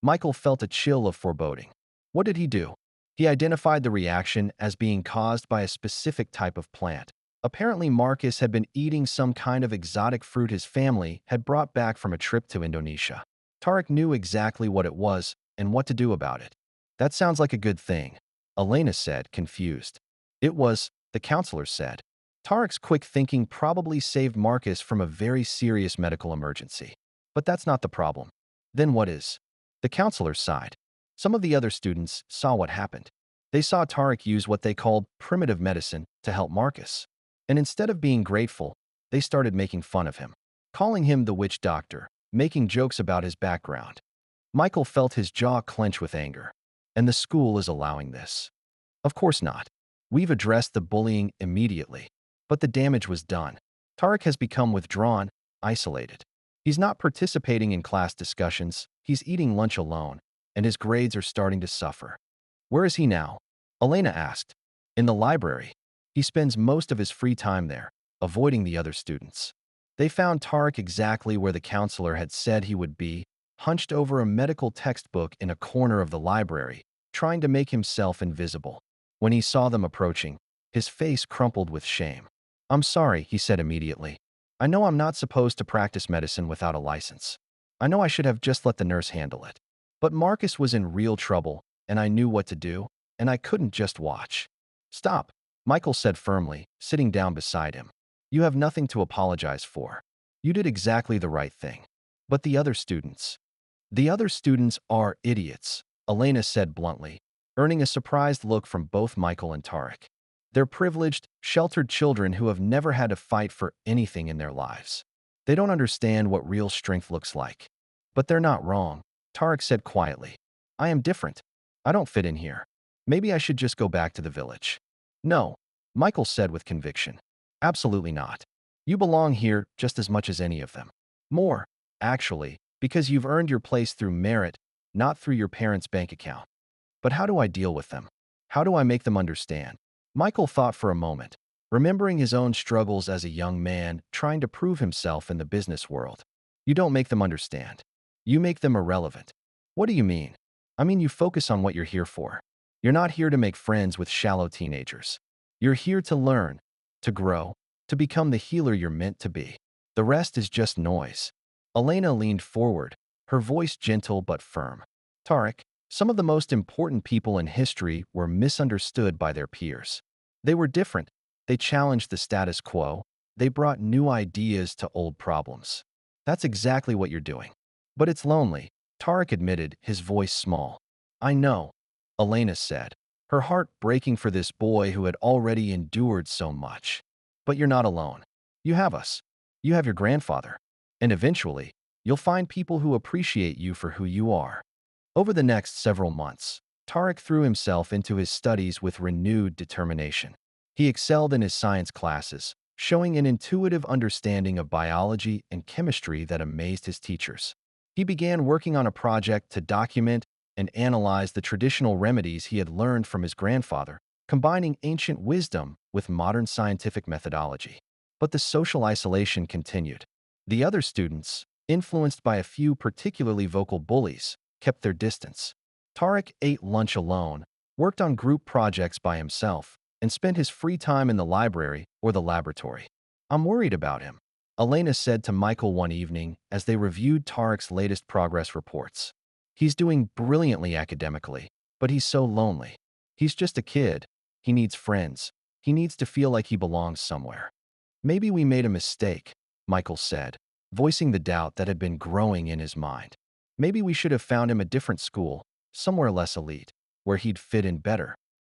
Michael felt a chill of foreboding. What did he do? He identified the reaction as being caused by a specific type of plant. Apparently, Marcus had been eating some kind of exotic fruit his family had brought back from a trip to Indonesia. Tarek knew exactly what it was and what to do about it. "That sounds like a good thing," Elena said, confused. "It was," the counselor said. "Tarek's quick thinking probably saved Marcus from a very serious medical emergency. But that's not the problem." "Then what is?" The counselors sighed. Some of the other students saw what happened. They saw Tarek use what they called primitive medicine to help Marcus. And instead of being grateful, they started making fun of him, calling him the witch doctor, making jokes about his background. Michael felt his jaw clench with anger. And the school is allowing this. Of course not. We've addressed the bullying immediately. But the damage was done. Tarek has become withdrawn, isolated. He's not participating in class discussions, he's eating lunch alone, and his grades are starting to suffer. Where is he now? Elena asked. In the library. He spends most of his free time there, avoiding the other students. They found Tarek exactly where the counselor had said he would be, hunched over a medical textbook in a corner of the library, trying to make himself invisible. When he saw them approaching, his face crumpled with shame. I'm sorry, he said immediately. I know I'm not supposed to practice medicine without a license. I know I should have just let the nurse handle it. But Marcus was in real trouble, and I knew what to do, and I couldn't just watch. Stop, Michael said firmly, sitting down beside him. You have nothing to apologize for. You did exactly the right thing. But the other students? The other students are idiots, Elena said bluntly, earning a surprised look from both Michael and Tarek. They're privileged, sheltered children who have never had to fight for anything in their lives. They don't understand what real strength looks like. But they're not wrong, Tarek said quietly. I am different. I don't fit in here. Maybe I should just go back to the village. No, Michael said with conviction. Absolutely not. You belong here just as much as any of them. More, actually, because you've earned your place through merit, not through your parents' bank account. But how do I deal with them? How do I make them understand? Michael thought for a moment, remembering his own struggles as a young man trying to prove himself in the business world. You don't make them understand. You make them irrelevant. What do you mean? I mean you focus on what you're here for. You're not here to make friends with shallow teenagers. You're here to learn, to grow, to become the healer you're meant to be. The rest is just noise. Elena leaned forward, her voice gentle but firm. Tarek, some of the most important people in history were misunderstood by their peers. They were different. They challenged the status quo. They brought new ideas to old problems. That's exactly what you're doing. But it's lonely, Tarek admitted, his voice small. I know, Elena said, her heart breaking for this boy who had already endured so much. But you're not alone. You have us. You have your grandfather. And eventually, you'll find people who appreciate you for who you are. Over the next several months, Tarek threw himself into his studies with renewed determination. He excelled in his science classes, showing an intuitive understanding of biology and chemistry that amazed his teachers. He began working on a project to document and analyze the traditional remedies he had learned from his grandfather, combining ancient wisdom with modern scientific methodology. But the social isolation continued. The other students, influenced by a few particularly vocal bullies, kept their distance. Tarek ate lunch alone, worked on group projects by himself, and spent his free time in the library or the laboratory. I'm worried about him, Elena said to Michael one evening as they reviewed Tarek's latest progress reports. He's doing brilliantly academically, but he's so lonely. He's just a kid. He needs friends. He needs to feel like he belongs somewhere. Maybe we made a mistake, Michael said, voicing the doubt that had been growing in his mind. Maybe we should have found him a different school, somewhere less elite, where he'd fit in better.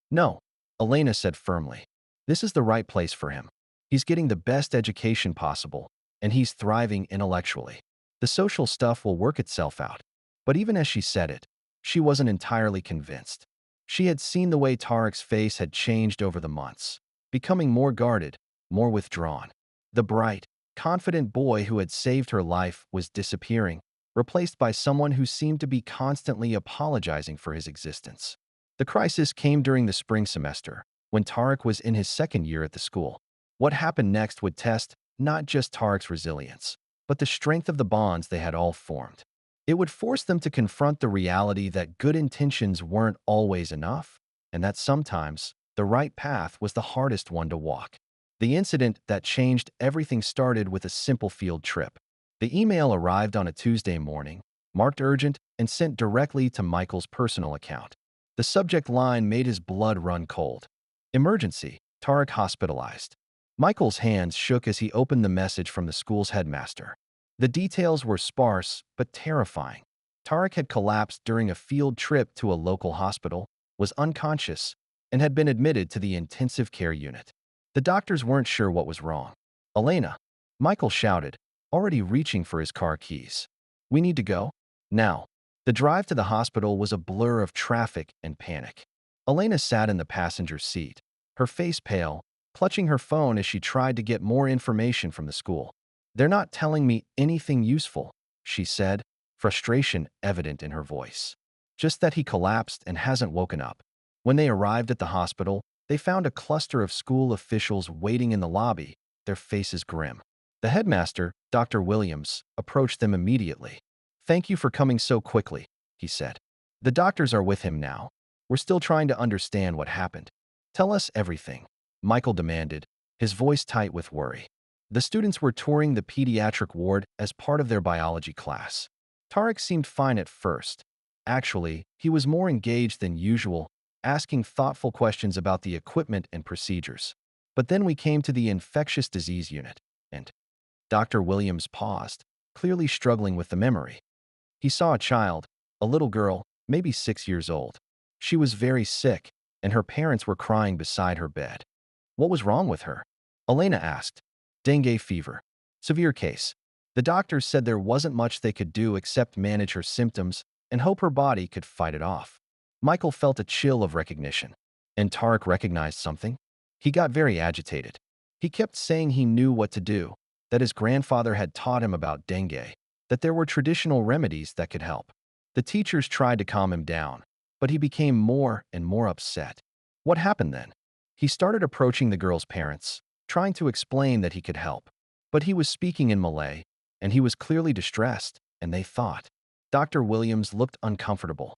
No, Elena said firmly. This is the right place for him. He's getting the best education possible, and he's thriving intellectually. The social stuff will work itself out. But even as she said it, she wasn't entirely convinced. She had seen the way Tarek's face had changed over the months, becoming more guarded, more withdrawn. The bright, confident boy who had saved her life was disappearing, replaced by someone who seemed to be constantly apologizing for his existence. The crisis came during the spring semester, when Tarek was in his second year at the school. What happened next would test not just Tarek's resilience, but the strength of the bonds they had all formed. It would force them to confront the reality that good intentions weren't always enough, and that sometimes the right path was the hardest one to walk. The incident that changed everything started with a simple field trip. The email arrived on a Tuesday morning, marked urgent and sent directly to Michael's personal account. The subject line made his blood run cold. Emergency, Tarek hospitalized. Michael's hands shook as he opened the message from the school's headmaster. The details were sparse but terrifying. Tarek had collapsed during a field trip to a local hospital, was unconscious, and had been admitted to the intensive care unit. The doctors weren't sure what was wrong. "Elena," Michael shouted, already reaching for his car keys. "We need to go? Now." The drive to the hospital was a blur of traffic and panic. Elena sat in the passenger seat, her face pale, clutching her phone as she tried to get more information from the school. "They're not telling me anything useful," she said, frustration evident in her voice. "Just that he collapsed and hasn't woken up." When they arrived at the hospital, they found a cluster of school officials waiting in the lobby, their faces grim. The headmaster, Dr. Williams, approached them immediately. "Thank you for coming so quickly," he said. "The doctors are with him now. We're still trying to understand what happened." "Tell us everything," Michael demanded, his voice tight with worry. The students were touring the pediatric ward as part of their biology class. Tarek seemed fine at first. Actually, he was more engaged than usual, asking thoughtful questions about the equipment and procedures. But then we came to the infectious disease unit, and Dr. Williams paused, clearly struggling with the memory. He saw a child, a little girl, maybe 6 years old. She was very sick, and her parents were crying beside her bed. "What was wrong with her?" Elena asked. "Dengue fever. Severe case." The doctors said there wasn't much they could do except manage her symptoms and hope her body could fight it off. Michael felt a chill of recognition. And Tarek recognized something. He got very agitated. He kept saying he knew what to do, that his grandfather had taught him about dengue, that there were traditional remedies that could help. The teachers tried to calm him down, but he became more and more upset. What happened then? He started approaching the girl's parents, trying to explain that he could help. But he was speaking in Malay, and he was clearly distressed, and they thought. Dr. Williams looked uncomfortable.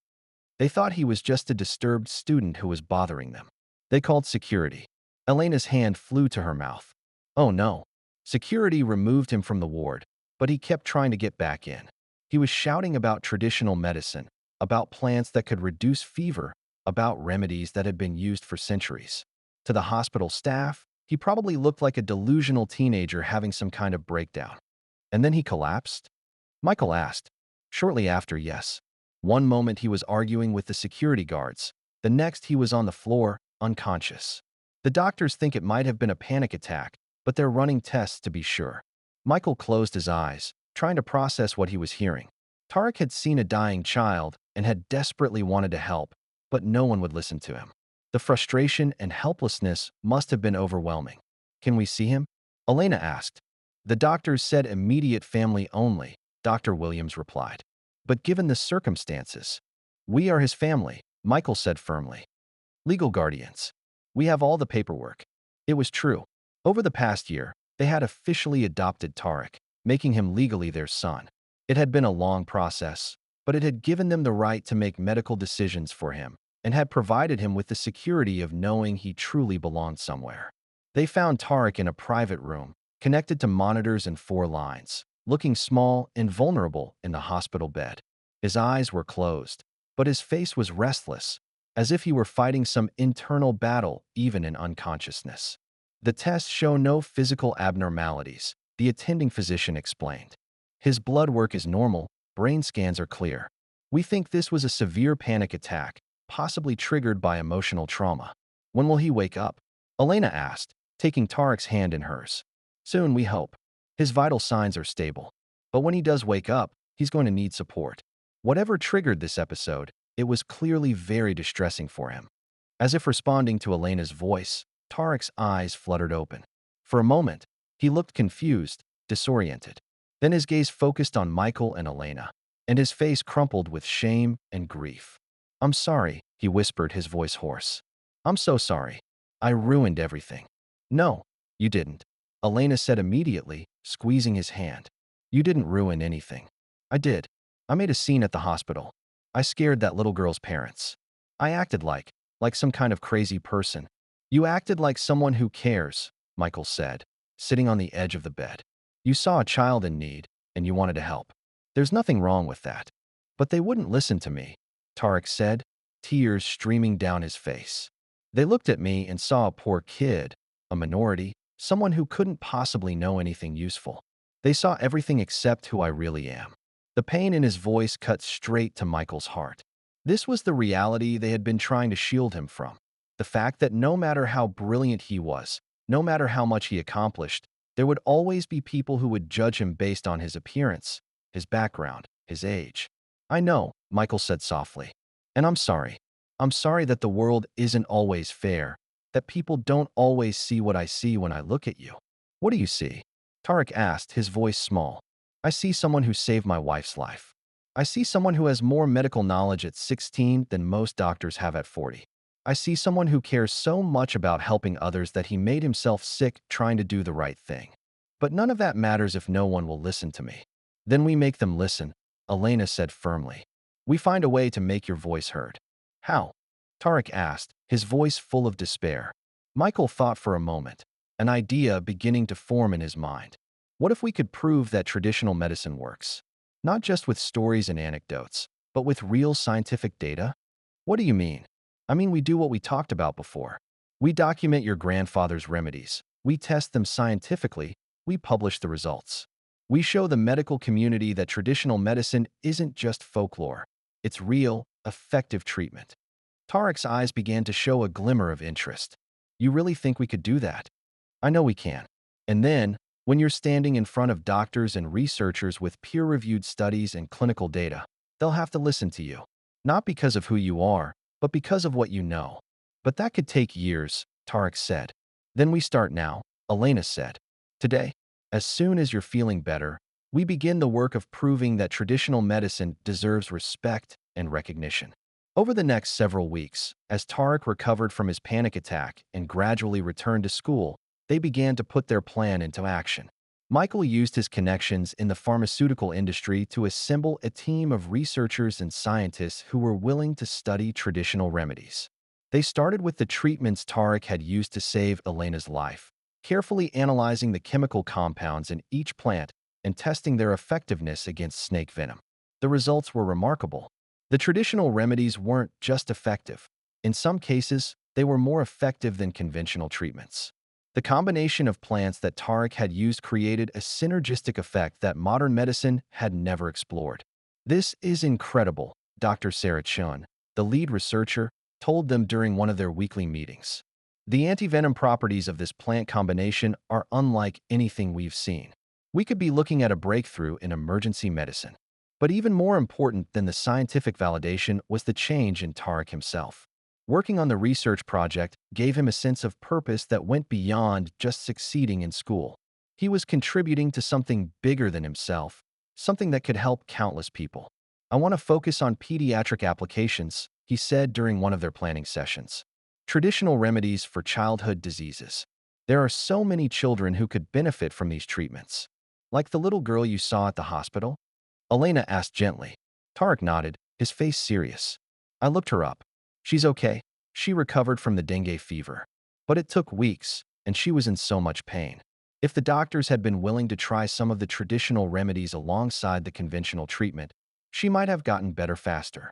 They thought he was just a disturbed student who was bothering them. They called security. Elena's hand flew to her mouth. Oh no. Security removed him from the ward, but he kept trying to get back in. He was shouting about traditional medicine, about plants that could reduce fever, about remedies that had been used for centuries. To the hospital staff, he probably looked like a delusional teenager having some kind of breakdown. And then he collapsed? Michael asked. Shortly after, yes. One moment he was arguing with the security guards. The next he was on the floor, unconscious. The doctors think it might have been a panic attack, but they're running tests to be sure. Michael closed his eyes, trying to process what he was hearing. Tarek had seen a dying child and had desperately wanted to help, but no one would listen to him. The frustration and helplessness must have been overwhelming. Can we see him? Elena asked. The doctors said immediate family only, Dr. Williams replied. But given the circumstances, we are his family, Michael said firmly. Legal guardians. We have all the paperwork. It was true. Over the past year, they had officially adopted Tarek, making him legally their son. It had been a long process, but it had given them the right to make medical decisions for him and had provided him with the security of knowing he truly belonged somewhere. They found Tarek in a private room, connected to monitors and 4 lines, looking small and vulnerable in the hospital bed. His eyes were closed, but his face was restless, as if he were fighting some internal battle even in unconsciousness. The tests show no physical abnormalities, the attending physician explained. His blood work is normal, brain scans are clear. We think this was a severe panic attack, possibly triggered by emotional trauma. When will he wake up? Elena asked, taking Tarek's hand in hers. Soon, we hope. His vital signs are stable. But when he does wake up, he's going to need support. Whatever triggered this episode, it was clearly very distressing for him. As if responding to Elena's voice, Tarek's eyes fluttered open. For a moment, he looked confused, disoriented. Then his gaze focused on Michael and Elena, and his face crumpled with shame and grief. I'm sorry, he whispered, his voice hoarse. I'm so sorry. I ruined everything. No, you didn't, Elena said immediately, squeezing his hand. You didn't ruin anything. I did. I made a scene at the hospital. I scared that little girl's parents. I acted like some kind of crazy person. You acted like someone who cares, Michael said, sitting on the edge of the bed. You saw a child in need, and you wanted to help. There's nothing wrong with that. But they wouldn't listen to me, Tarek said, tears streaming down his face. They looked at me and saw a poor kid, a minority, someone who couldn't possibly know anything useful. They saw everything except who I really am. The pain in his voice cut straight to Michael's heart. This was the reality they had been trying to shield him from. The fact that no matter how brilliant he was, no matter how much he accomplished, there would always be people who would judge him based on his appearance, his background, his age. "I know," Michael said softly. "And I'm sorry. I'm sorry that the world isn't always fair, that people don't always see what I see when I look at you." "What do you see?" Tarek asked, his voice small. "I see someone who saved my wife's life. I see someone who has more medical knowledge at 16 than most doctors have at 40. I see someone who cares so much about helping others that he made himself sick trying to do the right thing. But none of that matters if no one will listen to me." "Then we make them listen," Elena said firmly. "We find a way to make your voice heard." "How?" Tarek asked, his voice full of despair. Michael thought for a moment, an idea beginning to form in his mind. What if we could prove that traditional medicine works? Not just with stories and anecdotes, but with real scientific data? "What do you mean?" "I mean, we do what we talked about before. We document your grandfather's remedies. We test them scientifically. We publish the results. We show the medical community that traditional medicine isn't just folklore. It's real, effective treatment." Tarek's eyes began to show a glimmer of interest. "You really think we could do that?" "I know we can." And then, when you're standing in front of doctors and researchers with peer-reviewed studies and clinical data, they'll have to listen to you. Not because of who you are, but because of what you know. "But that could take years," Tarek said. "Then we start now," Elena said. "Today, as soon as you're feeling better, we begin the work of proving that traditional medicine deserves respect and recognition." Over the next several weeks, as Tarek recovered from his panic attack and gradually returned to school, they began to put their plan into action. Michael used his connections in the pharmaceutical industry to assemble a team of researchers and scientists who were willing to study traditional remedies. They started with the treatments Tarek had used to save Elena's life, carefully analyzing the chemical compounds in each plant and testing their effectiveness against snake venom. The results were remarkable. The traditional remedies weren't just effective. In some cases, they were more effective than conventional treatments. The combination of plants that Tarek had used created a synergistic effect that modern medicine had never explored. "This is incredible," Dr. Sarah Chun, the lead researcher, told them during one of their weekly meetings. "The antivenom properties of this plant combination are unlike anything we've seen. We could be looking at a breakthrough in emergency medicine." But even more important than the scientific validation was the change in Tarek himself. Working on the research project gave him a sense of purpose that went beyond just succeeding in school. He was contributing to something bigger than himself, something that could help countless people. "I want to focus on pediatric applications," he said during one of their planning sessions. "Traditional remedies for childhood diseases. There are so many children who could benefit from these treatments." "Like the little girl you saw at the hospital?" Elena asked gently. Tarek nodded, his face serious. "I looked her up. She's okay. She recovered from the dengue fever. But it took weeks, and she was in so much pain. If the doctors had been willing to try some of the traditional remedies alongside the conventional treatment, she might have gotten better faster."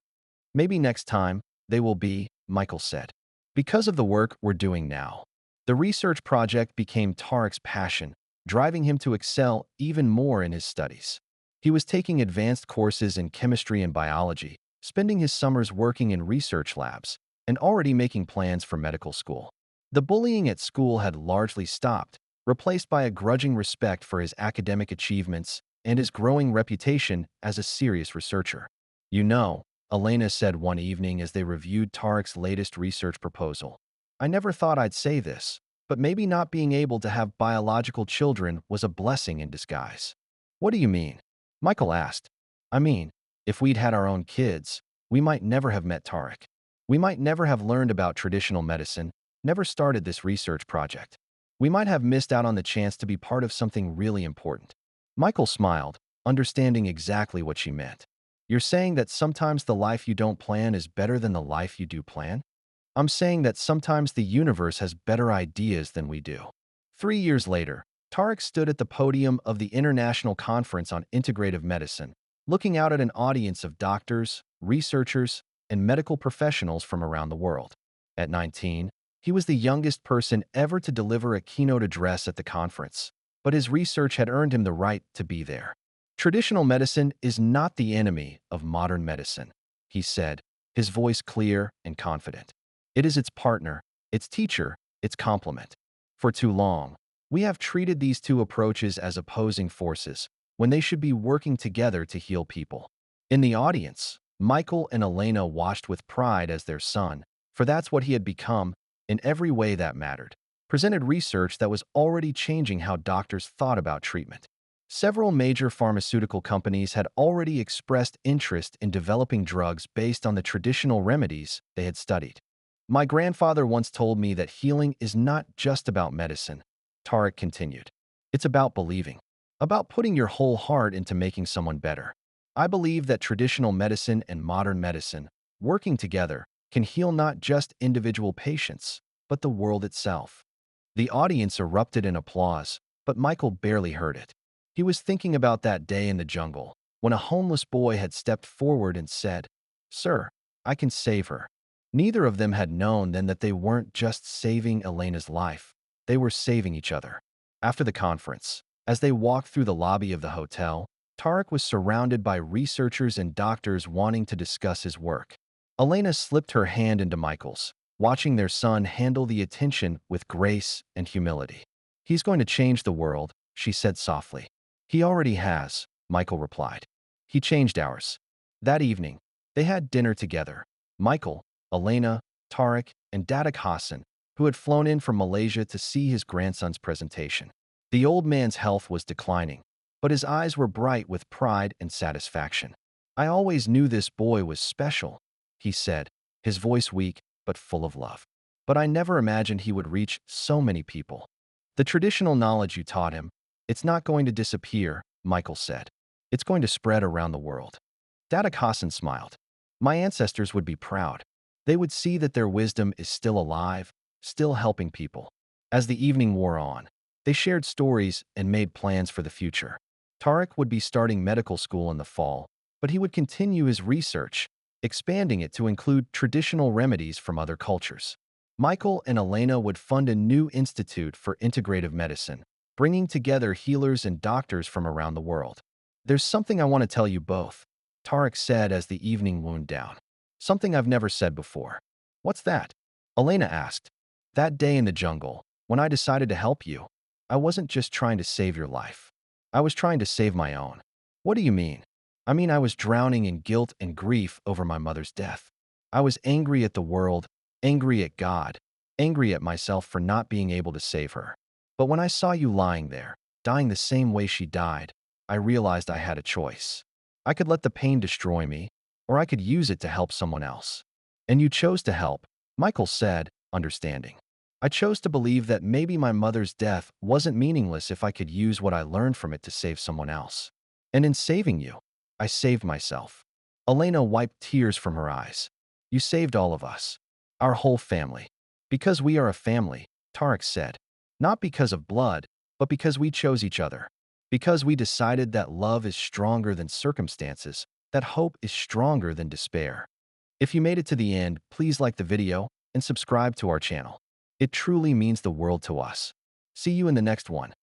"Maybe next time, they will be," Michael said. "Because of the work we're doing now." The research project became Tarek's passion, driving him to excel even more in his studies. He was taking advanced courses in chemistry and biology, spending his summers working in research labs, and already making plans for medical school. The bullying at school had largely stopped, replaced by a grudging respect for his academic achievements and his growing reputation as a serious researcher. "You know," Elena said one evening as they reviewed Tarek's latest research proposal, "I never thought I'd say this, but maybe not being able to have biological children was a blessing in disguise." "What do you mean?" Michael asked. "I mean, if we'd had our own kids, we might never have met Tarek. We might never have learned about traditional medicine, never started this research project. We might have missed out on the chance to be part of something really important." Michael smiled, understanding exactly what she meant. "You're saying that sometimes the life you don't plan is better than the life you do plan?" "I'm saying that sometimes the universe has better ideas than we do." 3 years later, Tarek stood at the podium of the International Conference on Integrative Medicine, looking out at an audience of doctors, researchers, and medical professionals from around the world. At 19, he was the youngest person ever to deliver a keynote address at the conference, but his research had earned him the right to be there. Traditional medicine is not the enemy of modern medicine, he said, his voice clear and confident. It is its partner, its teacher, its complement. For too long, we have treated these two approaches as opposing forces when they should be working together to heal people. In the audience, Michael and Elena watched with pride as their son, for that's what he had become, in every way that mattered, presented research that was already changing how doctors thought about treatment. Several major pharmaceutical companies had already expressed interest in developing drugs based on the traditional remedies they had studied. My grandfather once told me that healing is not just about medicine, Tarek continued. It's about believing, about putting your whole heart into making someone better. I believe that traditional medicine and modern medicine, working together, can heal not just individual patients, but the world itself. The audience erupted in applause, but Michael barely heard it. He was thinking about that day in the jungle, when a homeless boy had stepped forward and said, "Sir, I can save her." Neither of them had known then that they weren't just saving Elena's life, they were saving each other. After the conference, as they walked through the lobby of the hotel, Tarek was surrounded by researchers and doctors wanting to discuss his work. Elena slipped her hand into Michael's, watching their son handle the attention with grace and humility. "He's going to change the world," she said softly. "He already has," Michael replied. "He changed ours." That evening, they had dinner together. Michael, Elena, Tarek, and Dadak Hassan, who had flown in from Malaysia to see his grandson's presentation. The old man's health was declining, but his eyes were bright with pride and satisfaction. "I always knew this boy was special," he said, his voice weak but full of love. "But I never imagined he would reach so many people." "The traditional knowledge you taught him, it's not going to disappear," Michael said. "It's going to spread around the world." Dadak Hassan smiled. "My ancestors would be proud. They would see that their wisdom is still alive, still helping people." As the evening wore on, they shared stories and made plans for the future. Tarek would be starting medical school in the fall, but he would continue his research, expanding it to include traditional remedies from other cultures. Michael and Elena would fund a new institute for integrative medicine, bringing together healers and doctors from around the world. "There's something I want to tell you both," Tarek said as the evening wound down. "Something I've never said before." "What's that?" Elena asked. "That day in the jungle, when I decided to help you, I wasn't just trying to save your life. I was trying to save my own." "What do you mean?" "I mean, I was drowning in guilt and grief over my mother's death. I was angry at the world, angry at God, angry at myself for not being able to save her. But when I saw you lying there, dying the same way she died, I realized I had a choice. I could let the pain destroy me, or I could use it to help someone else." "And you chose to help," Michael said, understanding. "I chose to believe that maybe my mother's death wasn't meaningless if I could use what I learned from it to save someone else. And in saving you, I saved myself." Elena wiped tears from her eyes. "You saved all of us. Our whole family. Because we are a family," Tarek said. "Not because of blood, but because we chose each other. Because we decided that love is stronger than circumstances, that hope is stronger than despair." If you made it to the end, please like the video and subscribe to our channel. It truly means the world to us. See you in the next one.